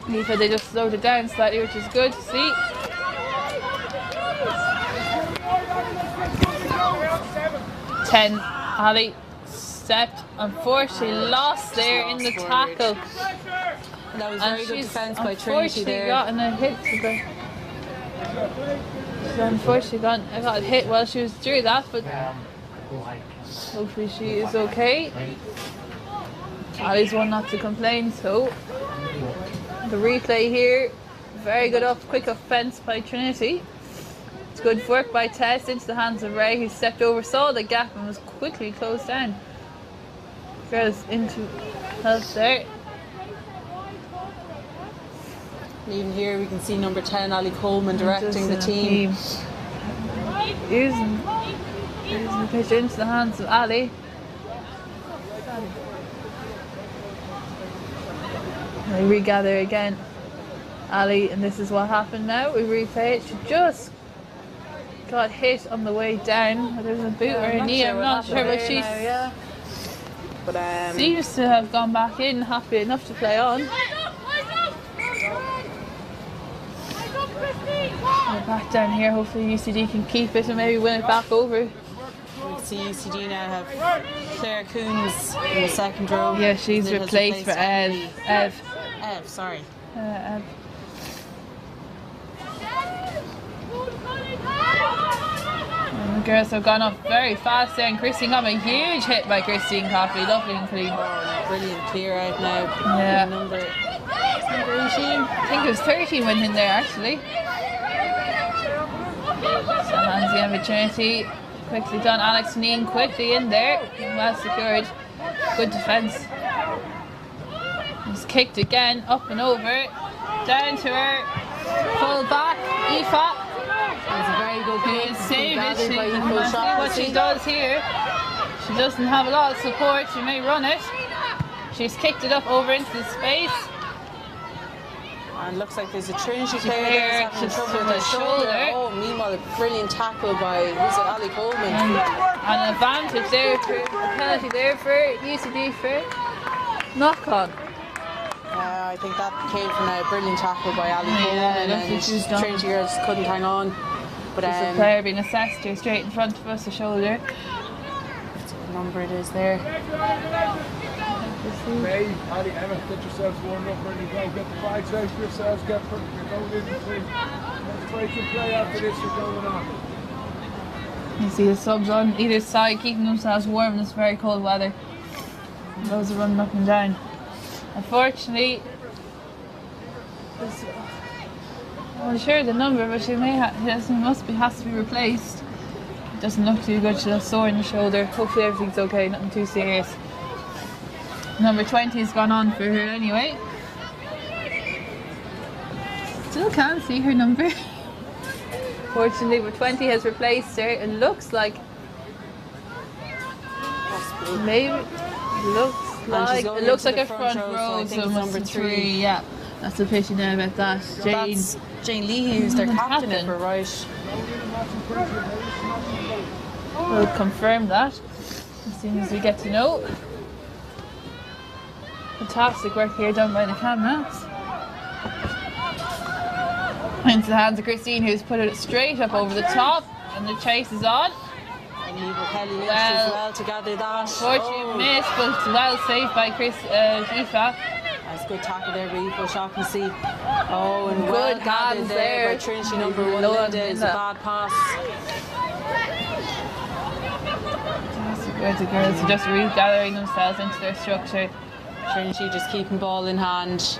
Aoife, they just slowed it down slightly, which is good to see. Ten. Ali stepped, unfortunately lost there in the tackle. That was very good defence by Trinity there. Gotten a hit to the. She's unfortunately got hit while she was through that, but hopefully she is okay. Ali's one not to complain, so the replay here, very good quick offence by Trinity. It's good work by Tess into the hands of Ray, who stepped over, saw the gap and was quickly closed down. Girls into help there. And even here we can see number 10, Ali Coleman, directing the team. Using the pitch into the hands of Ali. We regather again. Ali, and this is what happened now. We replay it. She just got hit on the way down. There was a boot or a knee, I'm not sure, but she seems to have gone back in, happy enough to play on. We're back down here, hopefully UCD can keep it and maybe win it back over. We see UCD now have Claire Coons in the second row. Yeah, she's replaced for Ev. Ev, sorry. Ev. And the girls have gone up very fast there, and Christine got a huge hit by Christine Coffey. Lovely and clean. Oh, brilliant clear out now. Yeah. Number 18. I think it was 13 went in there actually. So hands the opportunity. Quickly done. Alex Neen quickly in there. Well secured. Good defence. It's kicked again. Up and over. Down to her. Full back. Aoife. It's a very good kick. Save it. See What she does here. She doesn't have a lot of support. She may run it. She's kicked it up over into the space. And looks like there's a Trinity player there having trouble with her shoulder. Oh, meanwhile, a brilliant tackle by Ali Coleman. An advantage there for a penalty there for UCD for knock on. I think that came from a brilliant tackle by Ali Coleman, and Trinity girls couldn't hang on. But there's a player being assessed here straight in front of us, the shoulder. What number it is there? May, Ali, Emma, get yourselves warmed up, ready to go. Get the bags out for yourselves, you're going in between. Let's break and play after this, you're going on. You see the subs on either side keeping themselves warm in this very cold weather. Those are running up and down. Unfortunately, I'm not sure the number, but she may has to be replaced. It doesn't look too good. She's sore in the shoulder. Hopefully everything's okay, nothing too serious. Number 20 has gone on for her anyway. Still can't see her number. Fortunately, but 20 has replaced her. It looks like maybe it looks like a front row, so it must be 3. Yeah, that's a pity now about that. That's Jane Leahy, who's their captain, if we're right. We'll confirm that as soon as we get to know. Fantastic work here done by the cameras. Into the hands of Christine, who's put it straight up over the top, and the chase is on. And Eva Kelly Lynch as well to gather that. Unfortunate miss, but well saved by Aoife. That's a good tackle there by Aoife Shaughnessy. Oh, and good well gathered hands there by Trinity number 1, Linda. It's a bad pass. The girls are just regathering themselves into their structure. Trinity just keeping ball in hand.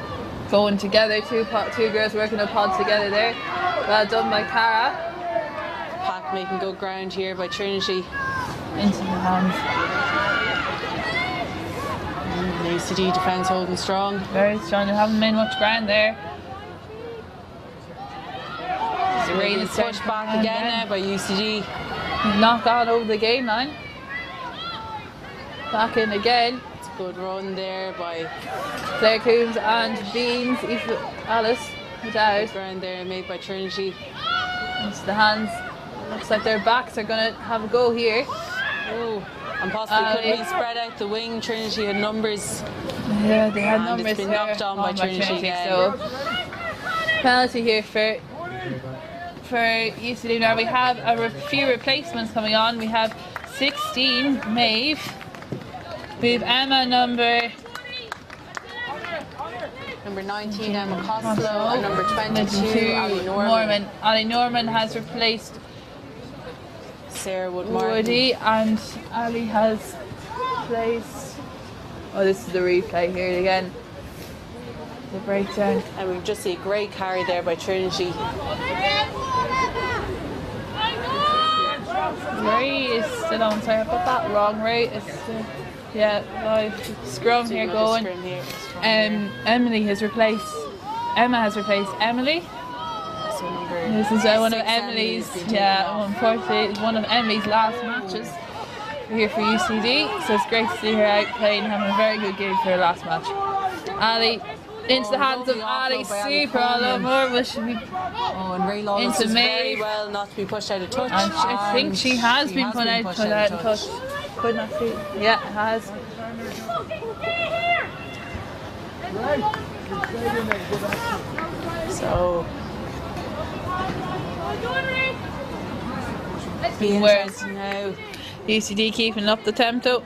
Going together, two girls working a pod together there. Well done by Cara. Pack making good ground here by Trinity. Into the hands. The UCD defence holding strong. Very strong, they haven't made much ground there. It's pushed back again now by UCD. Knock on over the game line. Back in again. Good run there by Claire Coombs and Beans. Alice is out. Ground there made by Trinity. Into the hands. Looks like their backs are going to have a go here. Oh, and possibly could be spread out the wing. Trinity had numbers. Yeah, they had numbers. It's been knocked on by Trinity. So penalty here for UCD. Now we have a few replacements coming on. We have 16 Maeve. We have Emma number 19 Emma Costello, and number 22 Ali Norman. Ali Norman has replaced Sarah Woody, and Ali has replaced. Oh, this is the replay here again. The breakdown. And we've just seen a great carry there by Trinity. Ray is still on. Sorry, I put that wrong. Ray is still. Yeah, live scrum here going. Emily has replaced. Emma has replaced Emily. This is one of Emily's. Yeah, unfortunately, it's one of Emily's last matches here for UCD. So it's great to see her out playing, having a very good game for her last match. Ali Into the hands of Ali, super all over, but should be and Ray Lawless into is very Maeve. well not to be pushed out of touch. And I think she has been put out of touch. Could not see. Yeah, it has. So be Whereas interesting now. UCD keeping up the tempo.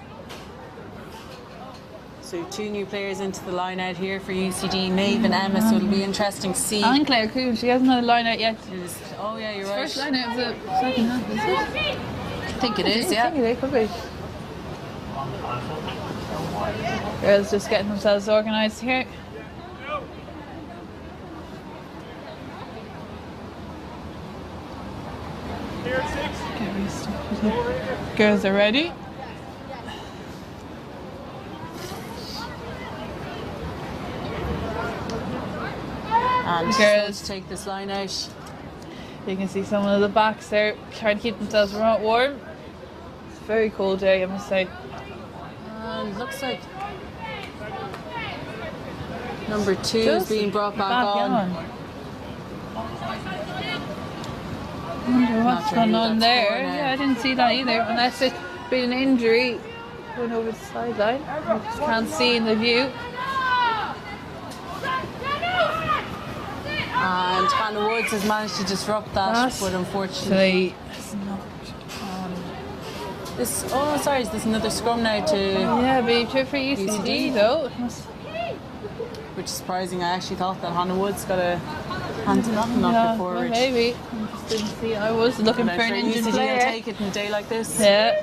So 2 new players into the line out here for UCD, Maeve and Emma, so it'll be interesting to see. And Claire Coombs, she hasn't had a line out yet. Oh yeah, you're right. First line out of the second half, is it? I think it is, yeah. I think it could be. Girls just getting themselves organised here. Girls are ready. And Girls. to take this line out. You can see some of the backs there trying to keep themselves warm. It's very cold day, I must say. And looks like number 2 is Just being brought back on. I wonder what's Not going really, on that's there. poor now. Yeah, I didn't see that either. Unless it's been an injury going over the sideline. I just can't see in the view. And Hannah Woods has managed to disrupt that, but unfortunately. It's not on. Is this another scrum now to. Yeah, but true for UCD UCD. though. It must- Which is surprising. I actually thought that Hannah Woods got a hand to knock Yeah, it forward. well, maybe. I just didn't see. I was looking But for I'm an sure injured UCD player. will take it in a day like this. Yeah.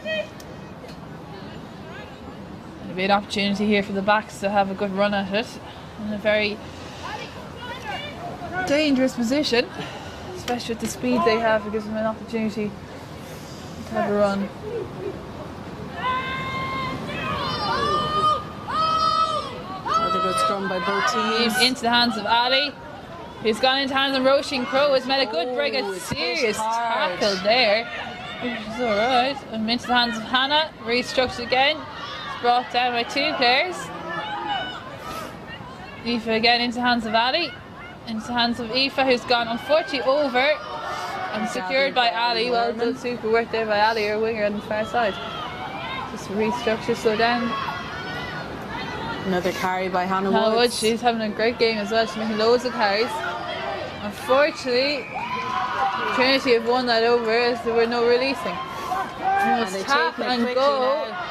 It'll be an opportunity here for the backs to have a good run at it in a very dangerous position, especially with the speed they have. It gives them an opportunity to have a run. Another good scrum by both teams. Into the hands of Ali, who's gone into the hands of Roisin Crowe. Has made a good break, a it's serious pushed hard. tackle there. Which is alright. And into the hands of Hannah, restructured again. It's brought down by 2 players. Aoife again into the hands of Ali. Into the hands of Aoife, who's gone unfortunately over and secured by Ali. Well done, super work there by Ali, her winger on the far side. Just restructure, slow down. Another carry by Hannah Hannah Woods. Woods, she's having a great game as well. She's making loads of carries. Unfortunately, Trinity have won that over as there were no releasing. And they Tap take it and quickly go. now.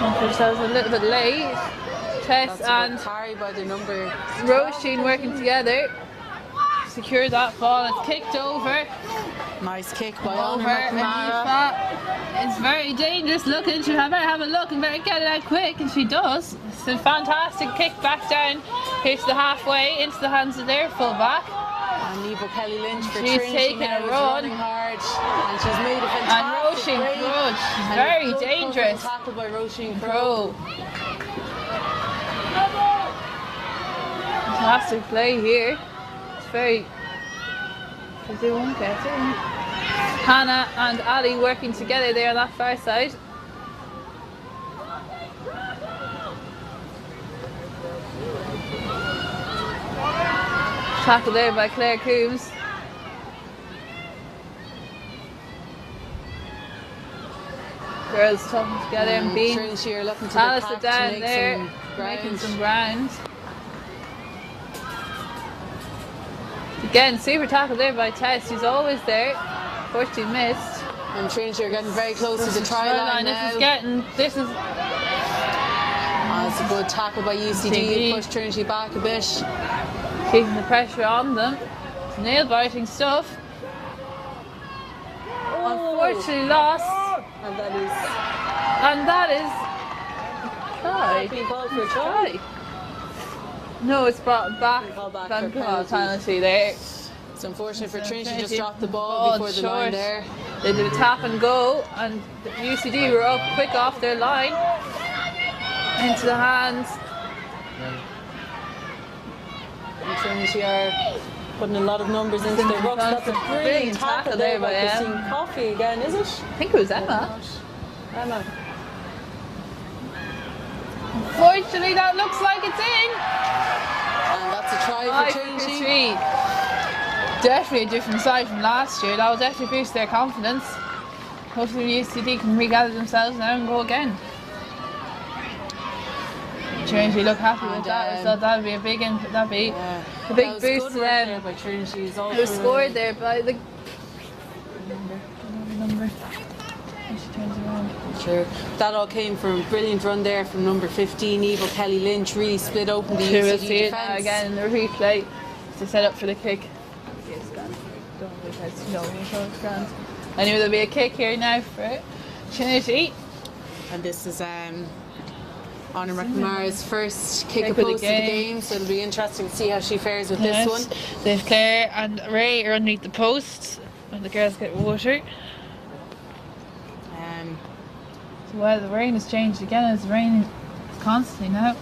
And themselves a little bit late. Tess That's a and good carry by the number. Roisin working together. Secure that ball. It's kicked over. Nice kick by Over. Honor And McNamara. Aoife is very dangerous looking. She better have a look and better get it out quick. And she does. It's a fantastic kick back down here to the halfway into the hands of their fullback. And Eva Kelly Lynch for She's Trinity taking now a is run. running hard, and she's made a And fantastic Roisin break. Crowe, she's And a very good dangerous. tackle by Roisin Crowe. Crowe. Fantastic play here. It's very. Because they won't get it. Hannah and Ali working together there on that far side. Tackle there by Claire Coombs. Girls talking together and being. Trinity are looking to the Alice pack down to make there, some making ground. some ground. Again, super tackle there by Tess. She's always there. Unfortunately missed. And Trinity are getting very close to the try line now. This is It's a good tackle by UCD. UCD. Push Trinity back a bit. keeping the pressure on them. It's nail biting stuff. Unfortunately lost. And that is And that is try. being called for a try. No, it's brought back. Called back Van for Gaal penalty. penalty there. It's unfortunate for Trinity, just Trinity dropped the ball ball before the line short. there. They did a tap and go, and the UCD were up quick off their line into the hands. And Trinity are putting a lot of numbers into their rucks. That's a brilliant tackle there by Christine Coffey again, is it? I think it was Emma. Emma. Unfortunately, that looks like it's in. And that's a try for Trinity. Definitely a different side from last year. That will definitely boost their confidence. Hopefully UCD can regather themselves now and go again. Trinity look happy with that, so that'll be a big input. That'll be a big boost to them. By Trinity. It was scored there by the number. She turns around. Sure. That all came from a brilliant run there from number 15, Eva Kelly Lynch. Really split open the Sure, we'll UCD see it now defence. again in the replay to set up for the kick. Yes, grand. Don't worry, guys. No, it's grand. I knew there'll be a kick here now for Trinity. And this is Honor McNamara's first kick Kick of of the post of the game. game, so it'll be interesting to see how she fares with this one. They've Claire and Ray are underneath the posts and the girls get water. So well, the rain has changed again. It's raining constantly now.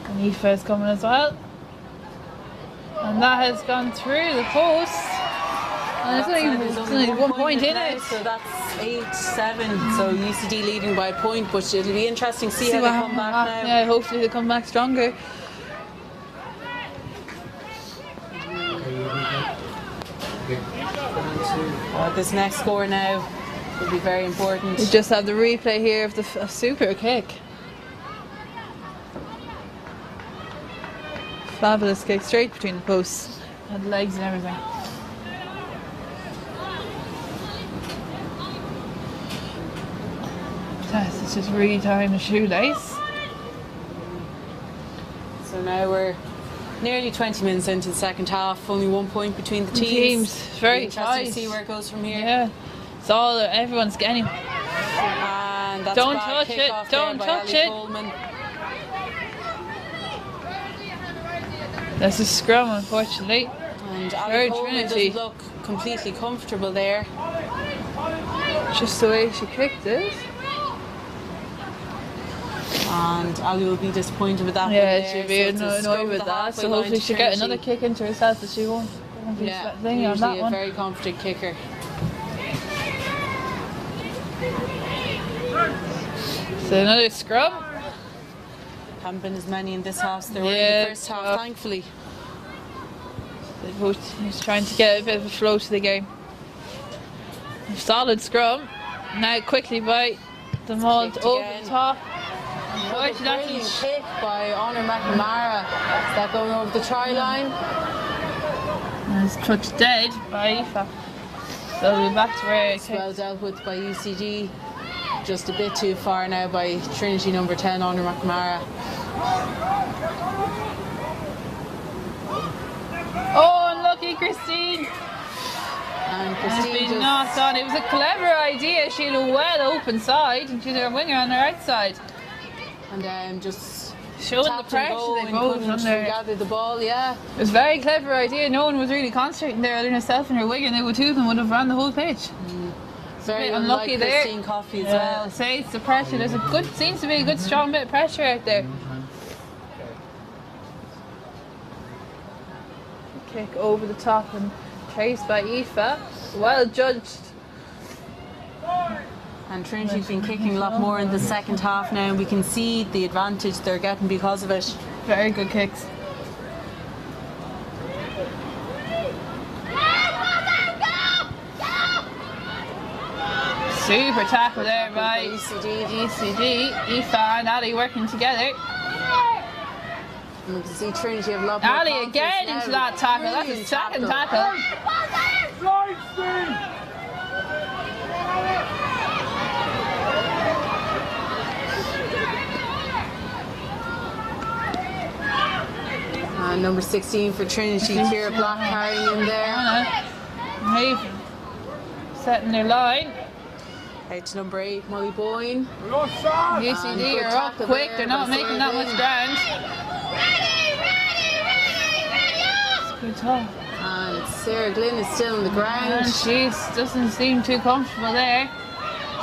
And Aoife is coming as well. And that has gone through the post. And there's only 1 point in it. So that's 8-7. So UCD leading by a point, but it'll be interesting to see how they come back now. Yeah, hopefully they come back stronger. This next score now will be very important. We just have the replay here of the super kick. Fabulous kick straight between the posts and the legs and everything. Tess is just retying the shoelace. So now we're nearly 20 minutes into the second half. Only 1 point between the teams. Very interesting tight. to see where it goes from here. Yeah, it's all everyone's getting. And that's Don't a bad touch kick it, off don't there by touch Ali it. Coleman. That's a scrum, unfortunately. And For Ali Coleman Trinity. doesn't look completely comfortable there. Just the way she kicked it. And Ali will be disappointed with that. Yeah, one there. she'll be So it's a scrum annoyed with the that. halfway So line hopefully to she'll get Trinity. another kick into herself, that she won't be Yeah, thingy on usually that a one. very confident kicker. So another scrum. Haven't been as many in this half as there were in Yeah, the first half, well. thankfully. He's trying to get a bit of a flow to the game. A solid scrum. Now quickly by the Malt Kicked over again. the top. Another brilliant kick by Honor McNamara. Is that going over the try line? And it's touched dead by Aoife. So we'll be back to where it It's well dealt with by UCD. Just a bit too far now by Trinity number 10, Honor McNamara. Oh, unlucky Christine. And It's Christine been just knocked on. It was a clever idea. She had a well open side and she's a winger on her outside. and just Showing the tapped and pressure go they and both couldn't under. gather the ball. Yeah, It was a very clever idea. No one was really concentrating there other than herself and her winger. They would two of them would have run the whole pitch. very bit unlucky unlucky there. Christine Coffey as Yeah, well. say it's the pressure. There's a good, seems to be a good strong bit of pressure out there. Kick over the top and traced by Aoife. Well judged. And Trinity's been kicking a lot more in the second half now, and we can see the advantage they're getting because of it. Very good kicks. Super tackle there by ECD. Aoife and Ali working together. And we can see Trinity have a lot more Ali confidence again now. into that tackle. That's Brilliant his second tackle. tackle. Slide, Steve! And number 16 for Trinity, Kira Black carrying in there. Haven setting their line. Out to number 8, Molly Boyne. We're offside! UCD good are up tackle quick. there They're not by making Sarah that much Glynn. ground. It's good talk. And Sarah Glynn is still on the ground. And she doesn't seem too comfortable there.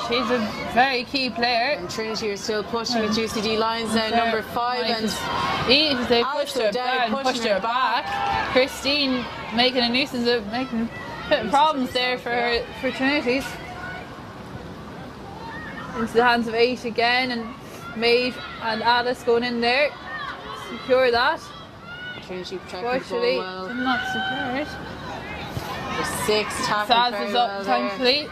She's a very key player. And Trinity are still pushing at UCD lines now, number 5. And They pushed her down, down, pushed her back. Christine making a nuisance of making problems there for Trinity's. Into the hands of 8 again, and Maeve and Alice going in there. Secure that. Trinity protecting the ball Fortunately, well. did not secure it. There's 6 tackling Saz very is well up, there. thankfully.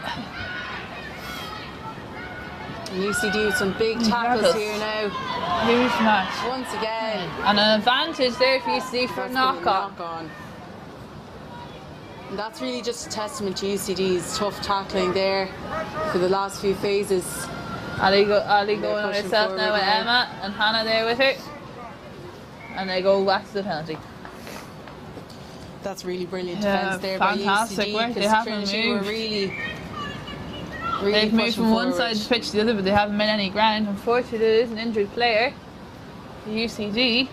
And UCD with some big tackles Tackles. here now. Huge match. Once again. And an advantage there for UCD for That's knock been a on. knock-on. And that's really just a testament to UCD's tough tackling there for the last few phases. Ali going on pushing herself now forward with now. Emma and Hannah there with her. And they go back to the penalty. That's really brilliant Yeah, defence there fantastic by UCD work. They because haven't Trinity were moved. really They've moved pushing from one forward. side of the pitch to the other, but they haven't made any ground. Unfortunately, there is an injured player. The UCD.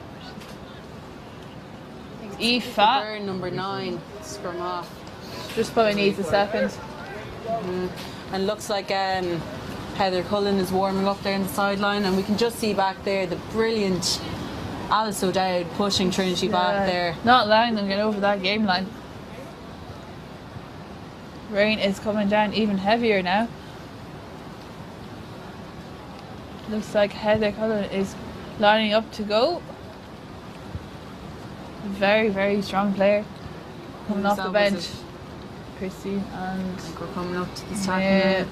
Aoife Byrne, number 9, scrum half. just probably needs a second. And looks like Heather Cullen is warming up there in the sideline, and we can just see back there the brilliant Alice O'Dowd pushing Trinity back there. Not allowing them to get over that game line. Rain is coming down even heavier now. Looks like Heather Cullen is lining up to go. Very, very strong player. Coming off the That was bench. it. Christine and I think we're coming up to this tackle yeah. now.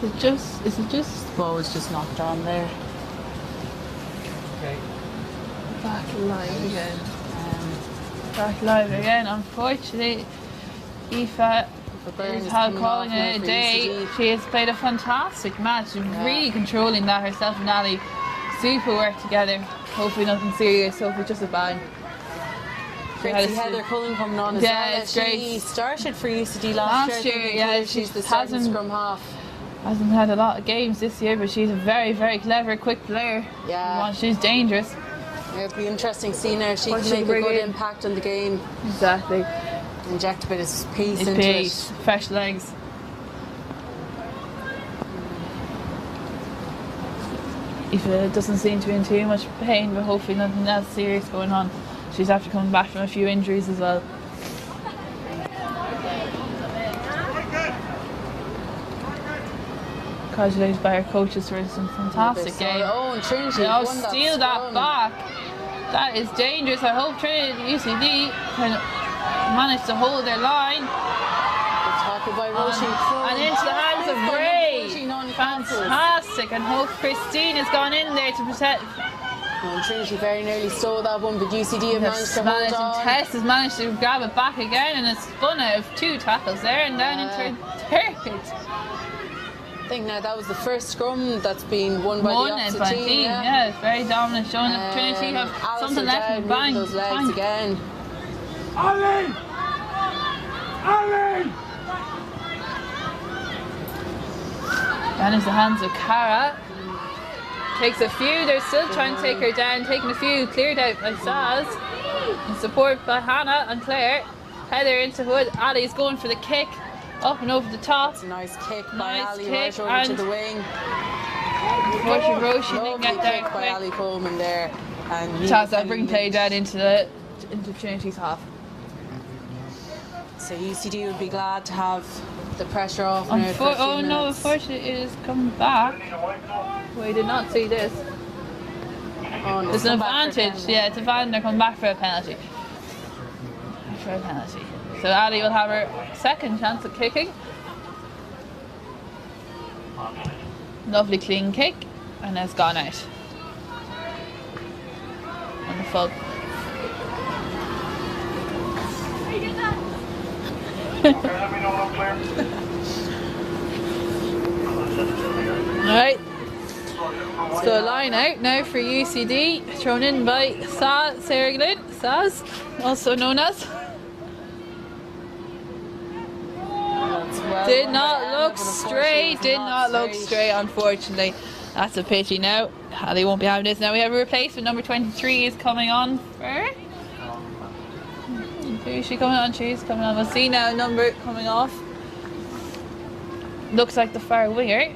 Is it just The ball was just knocked on there. back live again? Back live again. Unfortunately, Aoife Byrne is is how coming calling off now it a for day. UCD. She has played a fantastic match, really controlling that herself and Ali. Super work together. Hopefully nothing serious, hopefully just a bang. Great to see Heather Cullen coming on as Yeah, well. it's She great. started for UCD Last last year, year. I think, yeah, she's she the starting hasn't- scrum half. Hasn't had a lot of games this year, but she's a very, very clever, quick player. Yeah. She's dangerous. It'll be interesting to see now if she What can she make a bring good in. impact on the game. Exactly. Inject a bit of pace It's into pace, it. fresh legs. Aoife doesn't seem to be in too much pain, but hopefully nothing else serious going on. She's after coming back from a few injuries as well. Congratulated by her coaches for some fantastic game. Oh, and Trinity Now won steal that scrum. back. That is dangerous. I hope Trinity UCD can manage to hold their line. Tackle by Roisin Crowe. And into the hands of Fifth Ray. 14 on cancels. Fantastic. And hope Christine has gone in there to protect. And Trinity very nearly stole that one, but UCD have managed to hold on. Tess has managed to grab it back again, and it's spun out of 2 tackles there and down into her third. I think now that was the first scrum that's been won by the Won it opposite by team. team. Yeah, it's very dominant, showing that Trinity have Alice something left in O'Dowd the bank. moving those legs Bank. again. Ali! Ali! Down into the hands of Cara. Takes a few, they're still trying to take her down, taking a few, cleared out by Saz. And support by Hannah and Claire. Heather into Hood, Ali's going for the kick, up and over the top. It's a nice kick by Nice Ali kick, right over to and the wing. Unfortunately, Roisin didn't Lovely get there kick by quick. Ali Coleman there. And Chaz that bring play down into Trinity's half. So UCD would be glad to have the pressure off now for a few Oh no, minutes. unfortunately it is coming back. We did not see this. Oh, no, It's an come back for a advantage, penalty. yeah, it's a advantage. They're coming back for a penalty. For a penalty. So Ali will have her second chance at kicking. Lovely clean kick, and it's gone out. On the full. Alright. Let's go line out now for UCD, thrown in by Sarah Glynn, Saz, also known as. Well Did done not by look Emma, but unfortunately straight, it was did not not look straight, unfortunately. That's a pity now. They won't be having this now. We have a replacement, number 23 is coming on for. Who's she coming on? She's coming on. We'll see now, number coming off. Looks like the far winger.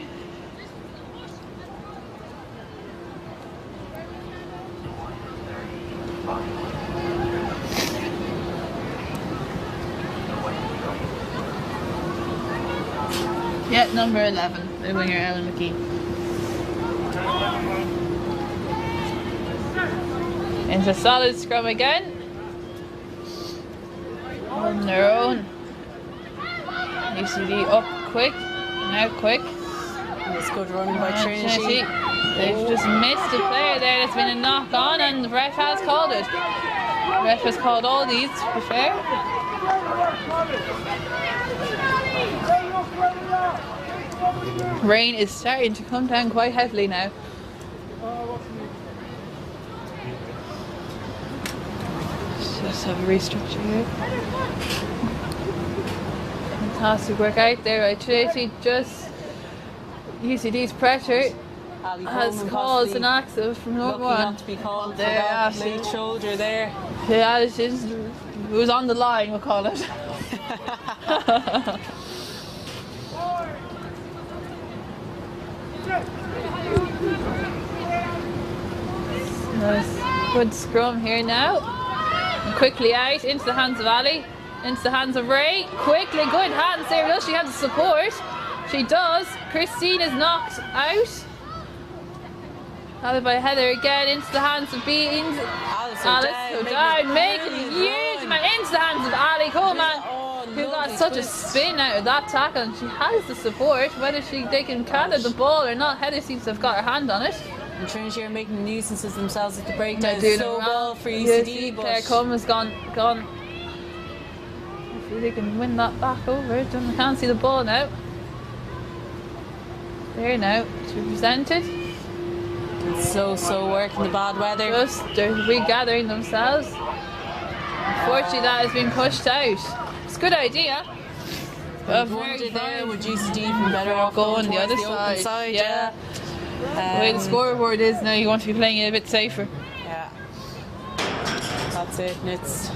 Yeah, number 11, the winger Ellen McGee. Into solid scrum again. On their own. UCD up quick, now quick. It's good running by Trinity. They've just missed a player there. It's been a knock on, and the ref has called it. The ref has called all these, to be fair. Rain is starting to come down quite heavily now. Just have a restructure here. Fantastic work out there by Trinity. Just UCD's pressure has caused an accident from number one. Not to be called there, for that late shoulder there. Yeah, it was on the line, we'll call it. Nice. Good scrum here now. And quickly out into the hands of Ali, into the hands of Ray. Quickly, good hands there. Will she have the support? She does. Christine is knocked out. Followed by Heather again into the hands of Beans. Alice O'Dowd making a huge amount into the hands of Ali Coleman, who got such a spin out of that tackle, and she has the support. Whether they can gather the ball or not, Heather seems to have got her hand on it. And Trinity are making nuisances themselves at the breakdown. Doing so well. well for UCD, Claire but Coleman's gone. Hopefully they can win that back over. I can't see the ball now. There now, it's represented. it's so work in the bad weather. Just they're regathering themselves. Unfortunately, that has been pushed out. It's a good idea. But Wonder there would UCD be better off going the towards other open side. Yeah. The way the Um, scoreboard is now, you want to be playing it a bit safer. Yeah. That's it. And it's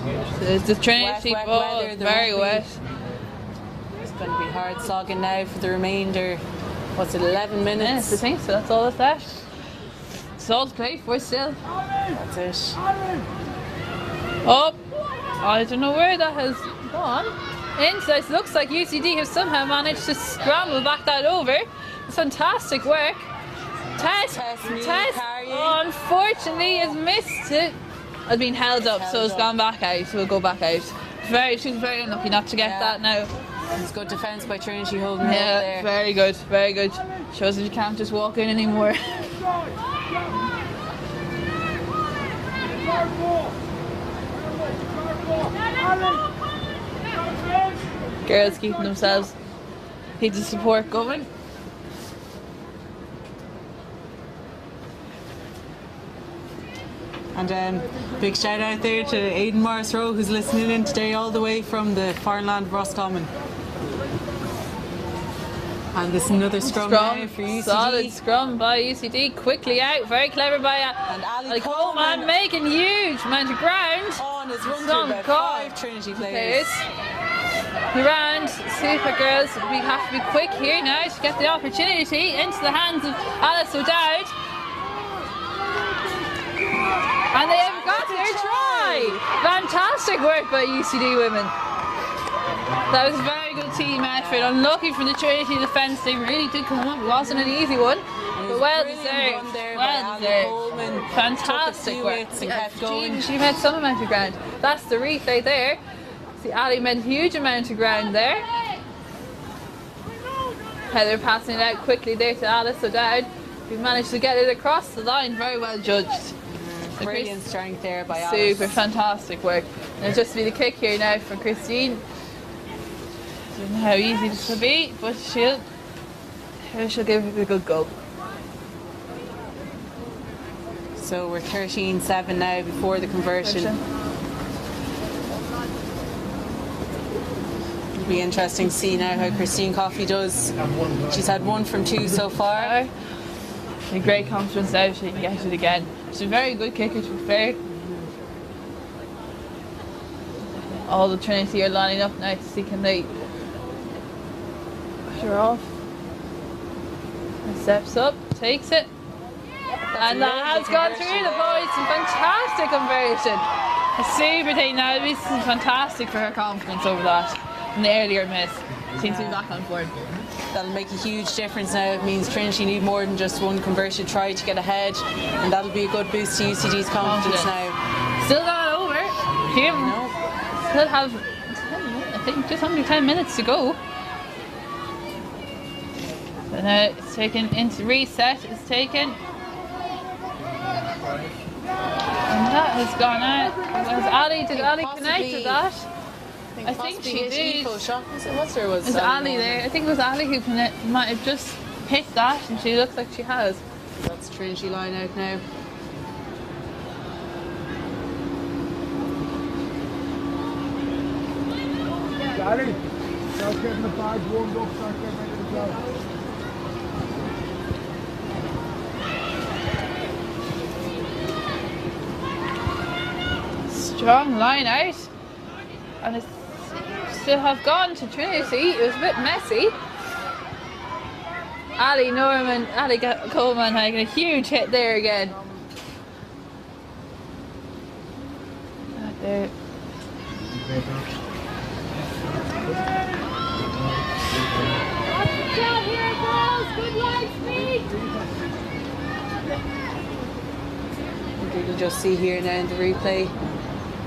The Trinity wet ball weather, is there very won't be- wet. it's going to be hard slogging now for the remainder. What's it, 11 minutes? I think so. That's all that's left. It's all to play for still. That's it. Oh, I don't know where that has gone. Inside, it looks like UCD have somehow managed to scramble back that over. It's fantastic work. Tess, unfortunately, has missed it. Has been held up, so it's gone back out. So we'll go back out. She was very unlucky not to get that now. It's good defence by Trinity holding it Yeah, there. very good, very good. Shows that you can't just walk in anymore. Girls keeping themselves. Need the support going. And big shout out there to Aidan Morris Rowe, who's listening in today all the way from the foreign land of Roscommon. And this is another scrum now for UCD. Solid scrum by UCD. Quickly out, very clever by And Ali Coleman making huge amount of ground. On has run Some through about goal. 5 Trinity players. The round, super girls, we have to be quick here now to get the opportunity into the hands of Alice O'Dowd. And they have got their try! Fantastic work by UCD women. That was a very good team effort. Unlucky for the Trinity defence, they really did come up. It wasn't an easy one, but well deserved. Well deserved. Fantastic work. And kept going. She made some amount of ground. That's the replay there. See, Ali made a huge amount of ground there. Heather passing it out quickly there to Alice O'Dowd, who managed to get it across the line. Very well judged. Brilliant strength there by Alice. Super fantastic work. And it'll just be the kick here now for Christine. Don't know how easy this will be, but she'll give it a good go. So we're 13-7 now before the conversion. It'll be interesting to see now how Christine Coffey does. She's had 1 from 2 so far. A great confidence now she can get it again. She's a very good kicker, to be fair. All the Trinity are lining up now to see can they push her off. And steps up, takes it. And that has gone through the boys. Some fantastic conversion. A super thing now. This is fantastic for her confidence over that. An earlier miss. seems to be back on board. That'll make a huge difference now. It means Trinity need more than just one converted try to get ahead, and that'll be a good boost to UCD's confidence now. Still not over. Jim still have, I think, just under 10 minutes to go. So now it's taken into reset. It's taken. And that has gone out. Did Ali connect to that? I think she did. Was Ali there? I think it was Ali who might have just hit that, and she looks like she has. That's Trinity line out now. Daddy, start getting the bags warmed up, start getting ready to go. Strong line out, and it still have gone to Trinity. It was a bit messy. Ali Coleman having a huge hit there again. There. Down here, girls. Good line speed. You can just see here now in the replay.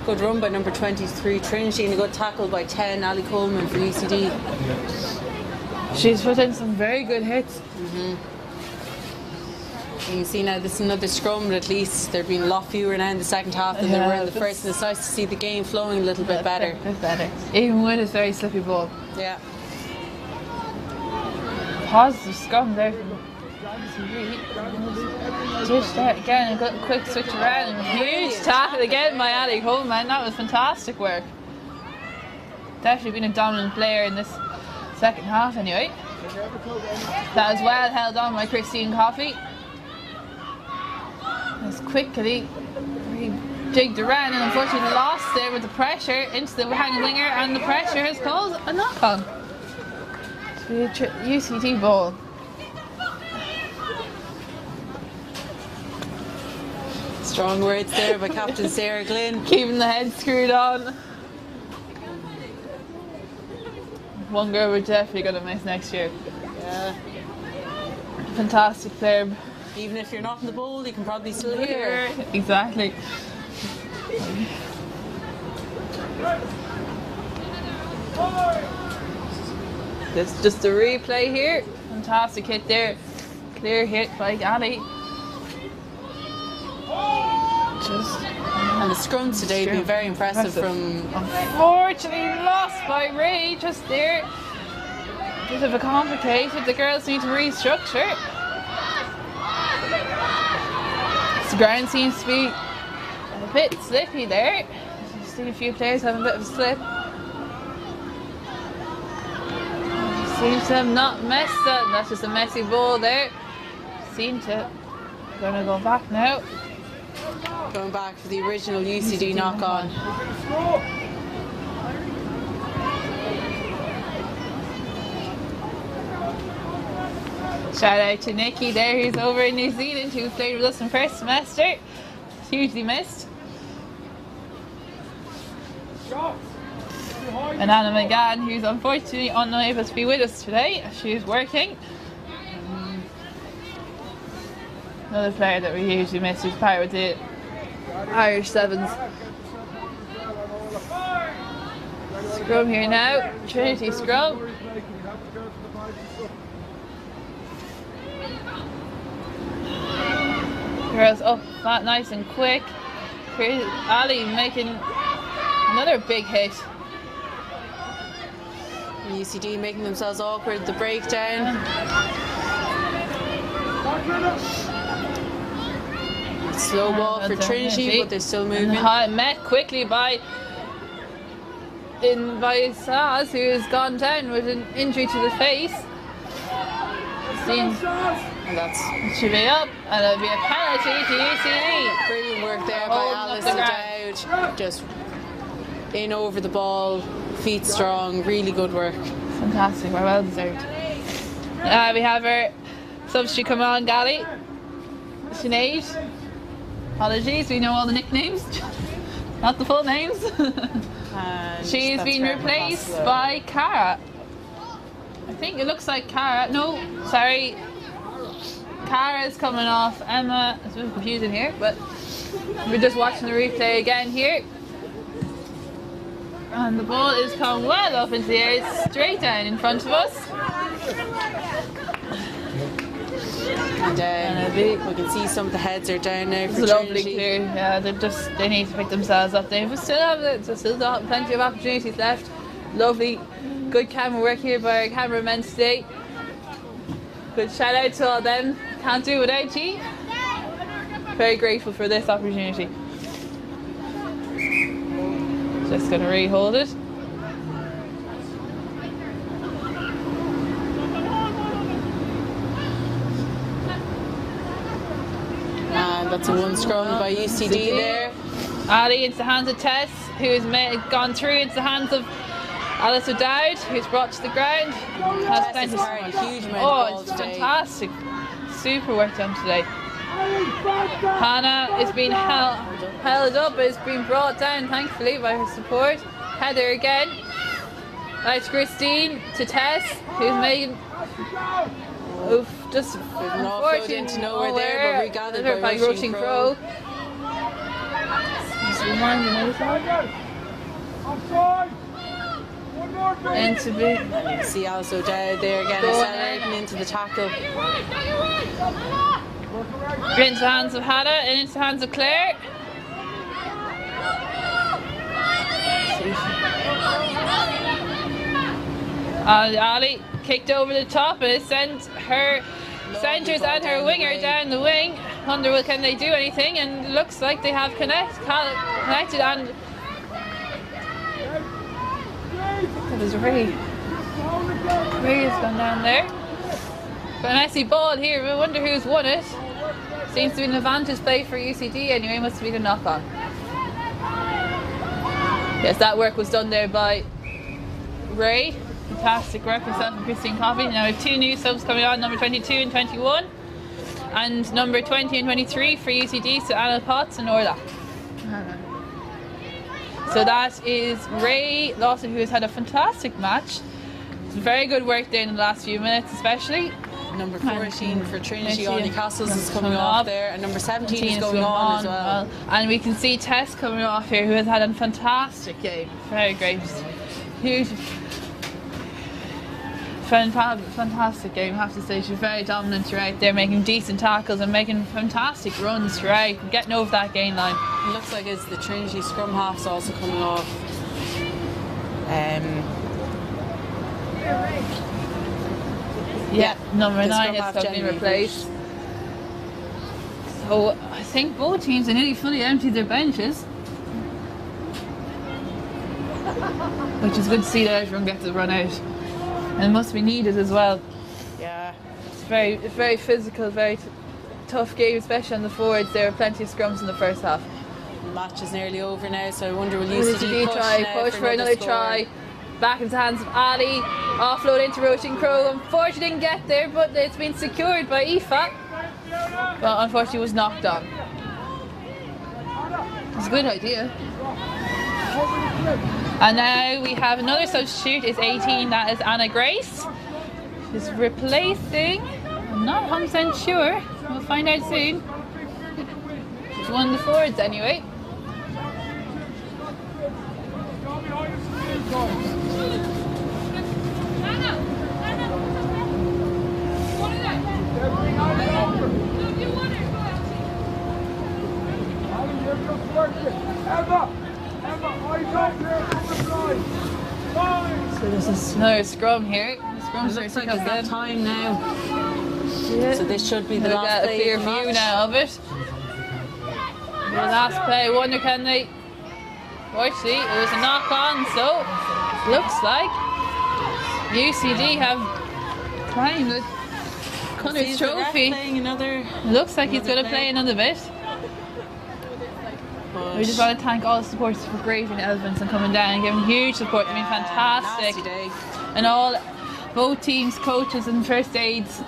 Good run by number 23 Trinity and a good tackle by 10 Ali Coleman for UCD. She's put in some very good hits. You can see now this is another scrum, but at least there have been a lot fewer now in the second half than there were in the first, and it's nice to see the game flowing a little bit better. Even with a very slippy ball. Yeah. Positive scrum there from Dish that again, a good quick switch around, and a huge tackle again by Ali Coleman. That was fantastic work. Definitely been a dominant player in this second half anyway. That was well held on by Christine Coffey. As quickly jigged around and unfortunately lost there with the pressure into the hanging winger, and the pressure has caused a knock on to the UCD ball. Strong words there by Captain Sarah Glynn. Keeping the head screwed on. One girl we're definitely going to miss next year. Yeah. Fantastic player. Even if you're not in the bowl, you can probably still hear. Exactly. That's just a replay here. Fantastic hit there. Clear hit by Ali. And the scrum today have been very impressive from... Unfortunately lost by Ray just there. Bit of a complicated. The girls need to restructure. The ground seems to be a bit slippy there. I've seen a few players have a bit of a slip. Seems to have not messed up. That's just a messy ball there. Seem to. Gonna go back now. Going back for the original UCD knock-on. Shout out to Nikki there, who's over in New Zealand, who played with us in first semester. It's hugely missed. And Anna McGann, who's unfortunately unable to be with us today. She's working. Another player that we usually miss who's part of the Irish Sevens. Scrum here now. Trinity scrum. Girls up that nice and quick. Ali making another big hit. UCD making themselves awkward, the breakdown. Slow ball for Trinity, but they're still moving. Met quickly by Saz, who has gone down with an injury to the face. And that's should be up, and it'll be a penalty to UCD. brilliant work there by Alice O'Dowd. Just in over the ball, feet strong, really good work. Fantastic, well deserved. We have our substitute come on, Gally. Sinead. Apologies, we know all the nicknames, not the full names. She's been replaced by Cara. I think it looks like Cara. No, sorry. Cara's coming off Emma. It's a bit confusing here, but we're just watching the replay again here. And the ball is coming well up into the air, straight down in front of us. And we can see some of the heads are down now for It's lovely Trinity. clear. Yeah, they need to pick themselves up. They still have plenty of opportunities left. Lovely, good camera work here by our cameramen today. Good shout out to all them. Can't do it without you. Very grateful for this opportunity. Just gonna re-hold it. And that's a one scrum by UCD there. Ali into the hands of Tess, who's gone through into the hands of Alice O'Dowd, who's brought to the ground. Has Tess plenty is carrying a huge amount of ball it's today. fantastic. Super work done today. Hannah is being held up, but is being brought down thankfully by her support. Heather again. Out to Christine, to Tess, who's making just offload into nowhere there, but regathered by Roisin Crowe. Offside! One more bit! Into the See Alice O'Dowd there again, accelerating into the tackle. into the hands of Hannah and into the hands of Claire. Ali kicked over the top and it sent her centres and her winger down the wing. Wonder will can they do anything, and it looks like they have connected, and it was Ray. Ray has gone down there. But a messy ball here. We wonder who's won it. Seems to be an advantage play for UCD anyway. Must be the knock on. Yes, that work was done there by Ray. Fantastic work herself and Christine Coffey. Now we have two new subs coming on, number 22 and 21. And number 20 and 23 for UCD, so Anna Potts and Orla. So that is Ray Lawson, who has had a fantastic match. It's very good work there in the last few minutes especially. Number 14 for Trinity, Trinity Ollie Castles is coming off there, and number 17 is going on as well. And we can see Tess coming off here, who has had a fantastic game. Very great. Huge. Fantastic game, I have to say. She's very dominant throughout there, making decent tackles and making fantastic runs throughout, getting over that gain line. It looks like it's the Trinity scrum half's also coming off. Yeah, number the 9 scrum has half been Jenny replaced. So I think both teams are nearly fully emptied their benches. Which is good to see that everyone gets to run out. And it must be needed as well. Yeah. It's very physical, very tough game, especially on the forwards. There are plenty of scrums in the first half. The match is nearly over now, so I wonder will UCD push for another try. Back into the hands of Ali. Offload into Roisin Crowe. Unfortunately didn't get there, but it's been secured by Aoife. But unfortunately was knocked on. It's a good idea. And now we have another substitute, it's 18, that is Anna Grace. She's replacing, I'm not 100% sure, we'll find out soon. She's one of the forwards anyway. So this is another scrum here. The scrums Looks like it's that time now. Yeah. So this should be the We'll last get a play clear of the view match. now of it. The last play, wonder can they... Fortunately, it was a knock on, so looks like UCD have claimed the Connors Trophy. Looks like he's going to play another bit. We just want to thank all the supporters for great elements and coming down and giving huge support. They've been fantastic. And both teams, coaches and first aids,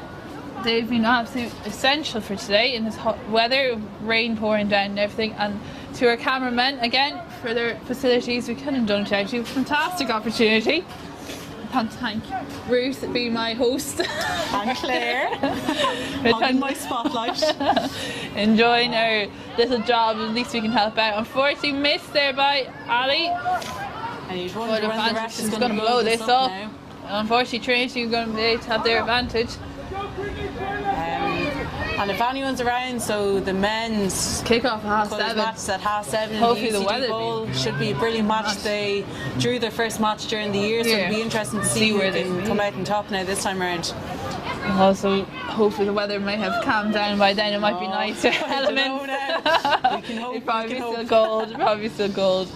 they've been absolutely essential for today in this hot weather, rain pouring down and everything. And to our cameramen again for their facilities, we couldn't have done it without you. Fantastic opportunity. want to thank Ruth for being my host. And Claire, hogging my spotlight. Enjoying our little job, at least we can help out. Unfortunately missed there by Ali. And you'd wonder when the ref is She's going to blow this up. now. Unfortunately Trinity are going to be able to have their advantage. And if anyone's around, so the men's Kick-off at colours 7:30. match at 7:30 Hopefully in the the weather UCD Bowl be should be a brilliant match. They drew their first match during the year, so Yeah. it'll be interesting to see where who they can meet. come out on top now this time around. Also, hopefully the weather might have calmed down by then. It might be nicer I don't elements. know now. We can hope. It'd probably we be can still hope. gold. Probably still gold.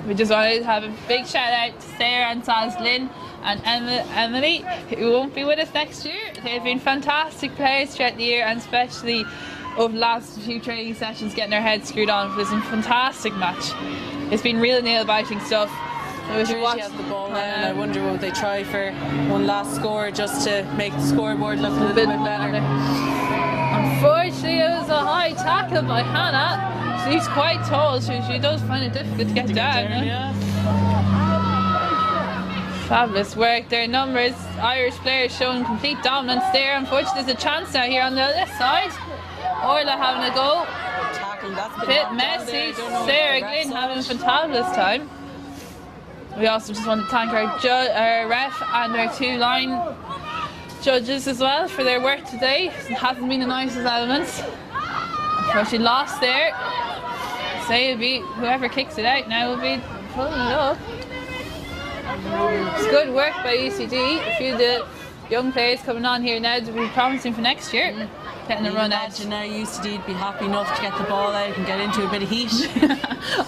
We just wanted to have a big shout out to Sarah and Saz Lynn and Emily, who won't be with us next year. They've been fantastic players throughout the year, and especially over the last few training sessions, getting their heads screwed on for this fantastic match. It's been real nail-biting stuff. We should watch. Trinity has the ball now, and I wonder will they try for one last score just to make the scoreboard look a little bit better. Unfortunately, it was a high tackle by Hannah. She's quite tall, so she does find it difficult to get down. Yeah. Fabulous work. Their numbers, Irish players showing complete dominance there. Unfortunately, there's a chance now here on the left side. Orla having a go. Tackling, that's been Bit knocked down messy. there. Don't know what Sarah the refs Glynn having a saw. fantabulous time. We also just want to thank our ref and our 2 line judges as well for their work today. It hasn't been the nicest elements. Unfortunately lost there. Say it'll be whoever kicks it out now will be pulling it up. It's good work by UCD. A few of the young players coming on here now to be promising for next year. Getting a run out. Imagine now UCD would be happy enough to get the ball out and get into a bit of heat.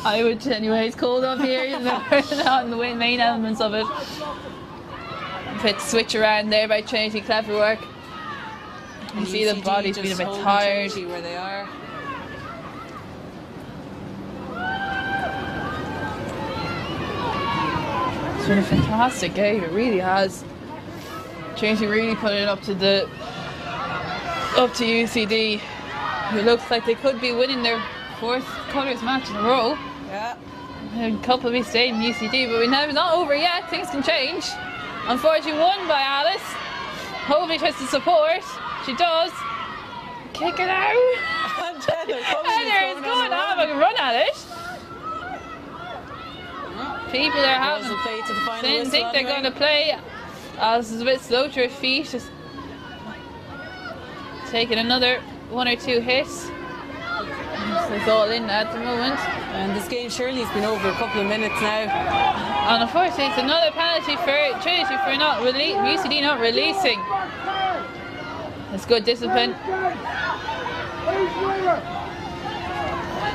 I would anyway. It's cold up here. Not in the main elements of it. A bit switch around there by Trinity. Clever work. You see the UCD bodies being a just bit holding tired. Trinity where they are. It's been a fantastic game. It really has. Trinity really put it up to UCD, who looks like they could be winning their 4th colours match in a row. Yeah. A couple of stayed in UCD, but it's not over yet. Things can change. Unfortunately, won by Alice. Hopefully, tries to support. She does. Kick it out. And Heather Heather is going to have a run at it. People are having. Girls will play to the final Didn't whistle think they're anyway. going to play. Alice is a bit slow to her feet. Just taking another 1 or 2 hits. So it's all in at the moment. And this game surely has been over a couple of minutes now. And unfortunately, it's another penalty for Trinity for UCD not releasing. It's good discipline.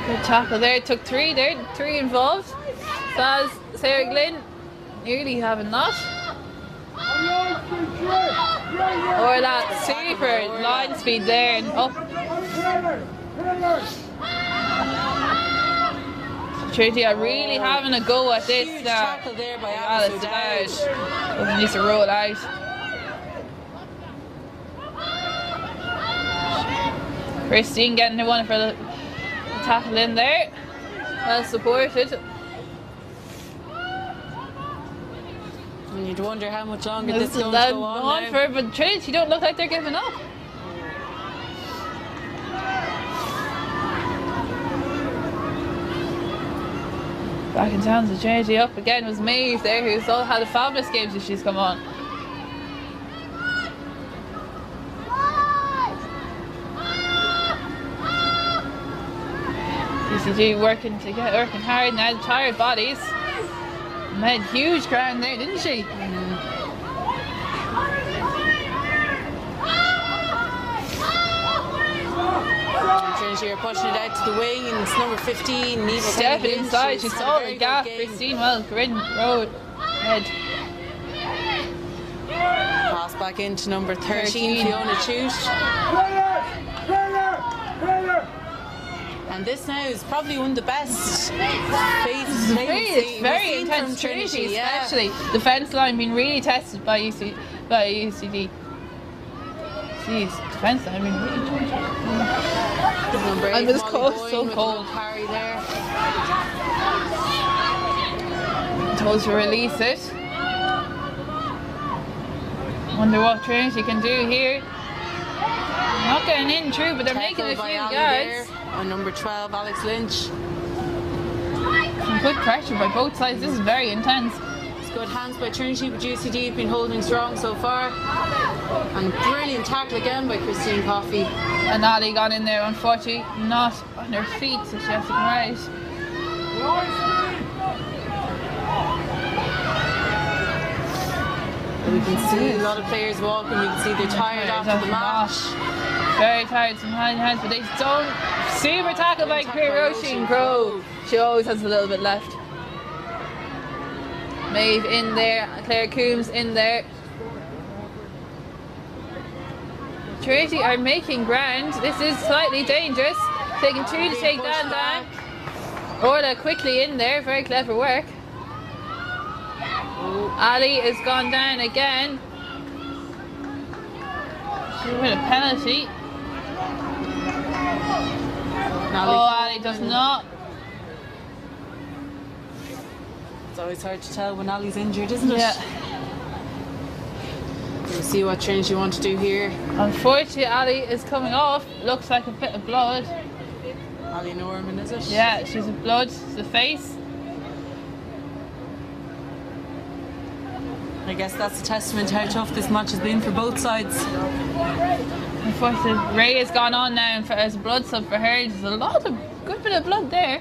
Good tackle there. Took 3 there. 3 involved. Saz, Sarah Glynn nearly having that. Or that super line speed there and up. Trinity are really having a go at this Huge now. tackle there by Alice Alice O'Dowd. O'Dowd needs to roll out. Christine getting the one for the tackle in there. Well supported. And you'd wonder how much longer This this is is going to go on now. for, but Trinity don't look like they're giving up. Back in town to Trinity up again was Maeve there, who's all had a fabulous game since she's come on. UCD working hard now, the tired bodies. Made huge ground there, didn't she? Trinity are pushing it out to the wing, and it's number 15, Neva Step Kelly Lynch, inside, who's she had a saw very the good gap. game. Christine Wells, Grin Road, head. Pass back into number 13, Fiona Chute. And this now is probably one of the best phases It's very intense from Trinity, yeah. especially defence line being really tested by UCD. Jeez, defence line being really tested. Number 8, And it's Molly cold, Boyne so with a cold. good carry there. Told to release it. Wonder what Trinity can do here. Not getting in through, but they're making a few yards. On number 12, Alex Lynch. Some good pressure by both sides. This is very intense. It's good hands by Trinity, but UCD have been holding strong so far. And brilliant tackle again by Christine Coffey. And Ali got in there, unfortunately, not on her feet, so she has to come right. We can see a lot of players walking. You can see they're tired after the match. Very tired, some high hands, but they don't. Super tackle by Roisin Crowe. She always has a little bit left. Maeve in there, Claire Coombs in there. Trinity are making ground. This is slightly dangerous. Taking two to take that down. Orla quickly in there, very clever work. Ali has gone down again. She's with a penalty. Ali does not. It's always hard to tell when Ali's injured, isn't it? Yeah. We'll see what Trinity want to do here. Unfortunately, Ali is coming off. Looks like a bit of blood. Ali Norman, is it? Yeah, she's a blood. It's the face. I guess that's a testament to how tough this match has been for both sides. Unfortunately, Ray has gone on now as a blood sub for her. There's a lot of good bit of blood there.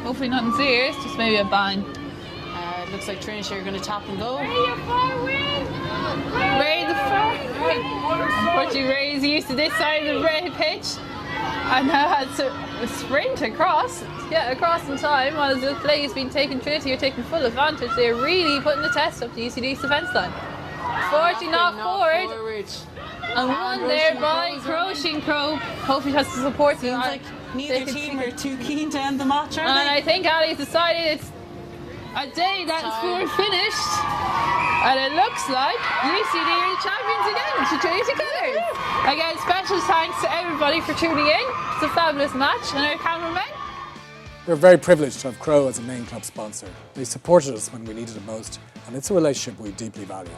Hopefully nothing serious, just maybe a bang. It looks like Trinity are going to tap and go. Ray the far wing. Unfortunately, Ray is used to this side of the pitch and now has to sprint across to get across in time while the play has been taken. Trinity are taking full advantage. They're really putting the test up to UCD's defence line. Unfortunately, not forward. And one there by Roisin Crowe. Hopefully has to support them. Seems like neither team are too keen to end the match, are and they? I think Ali's decided it's a day that's finished. And it looks like UCD are the champions again to Trinity Killers. Again, special thanks to everybody for tuning in. It's a fabulous match. And our cameramen. We're very privileged to have Crowe as a main club sponsor. They supported us when we needed it most, and it's a relationship we deeply value.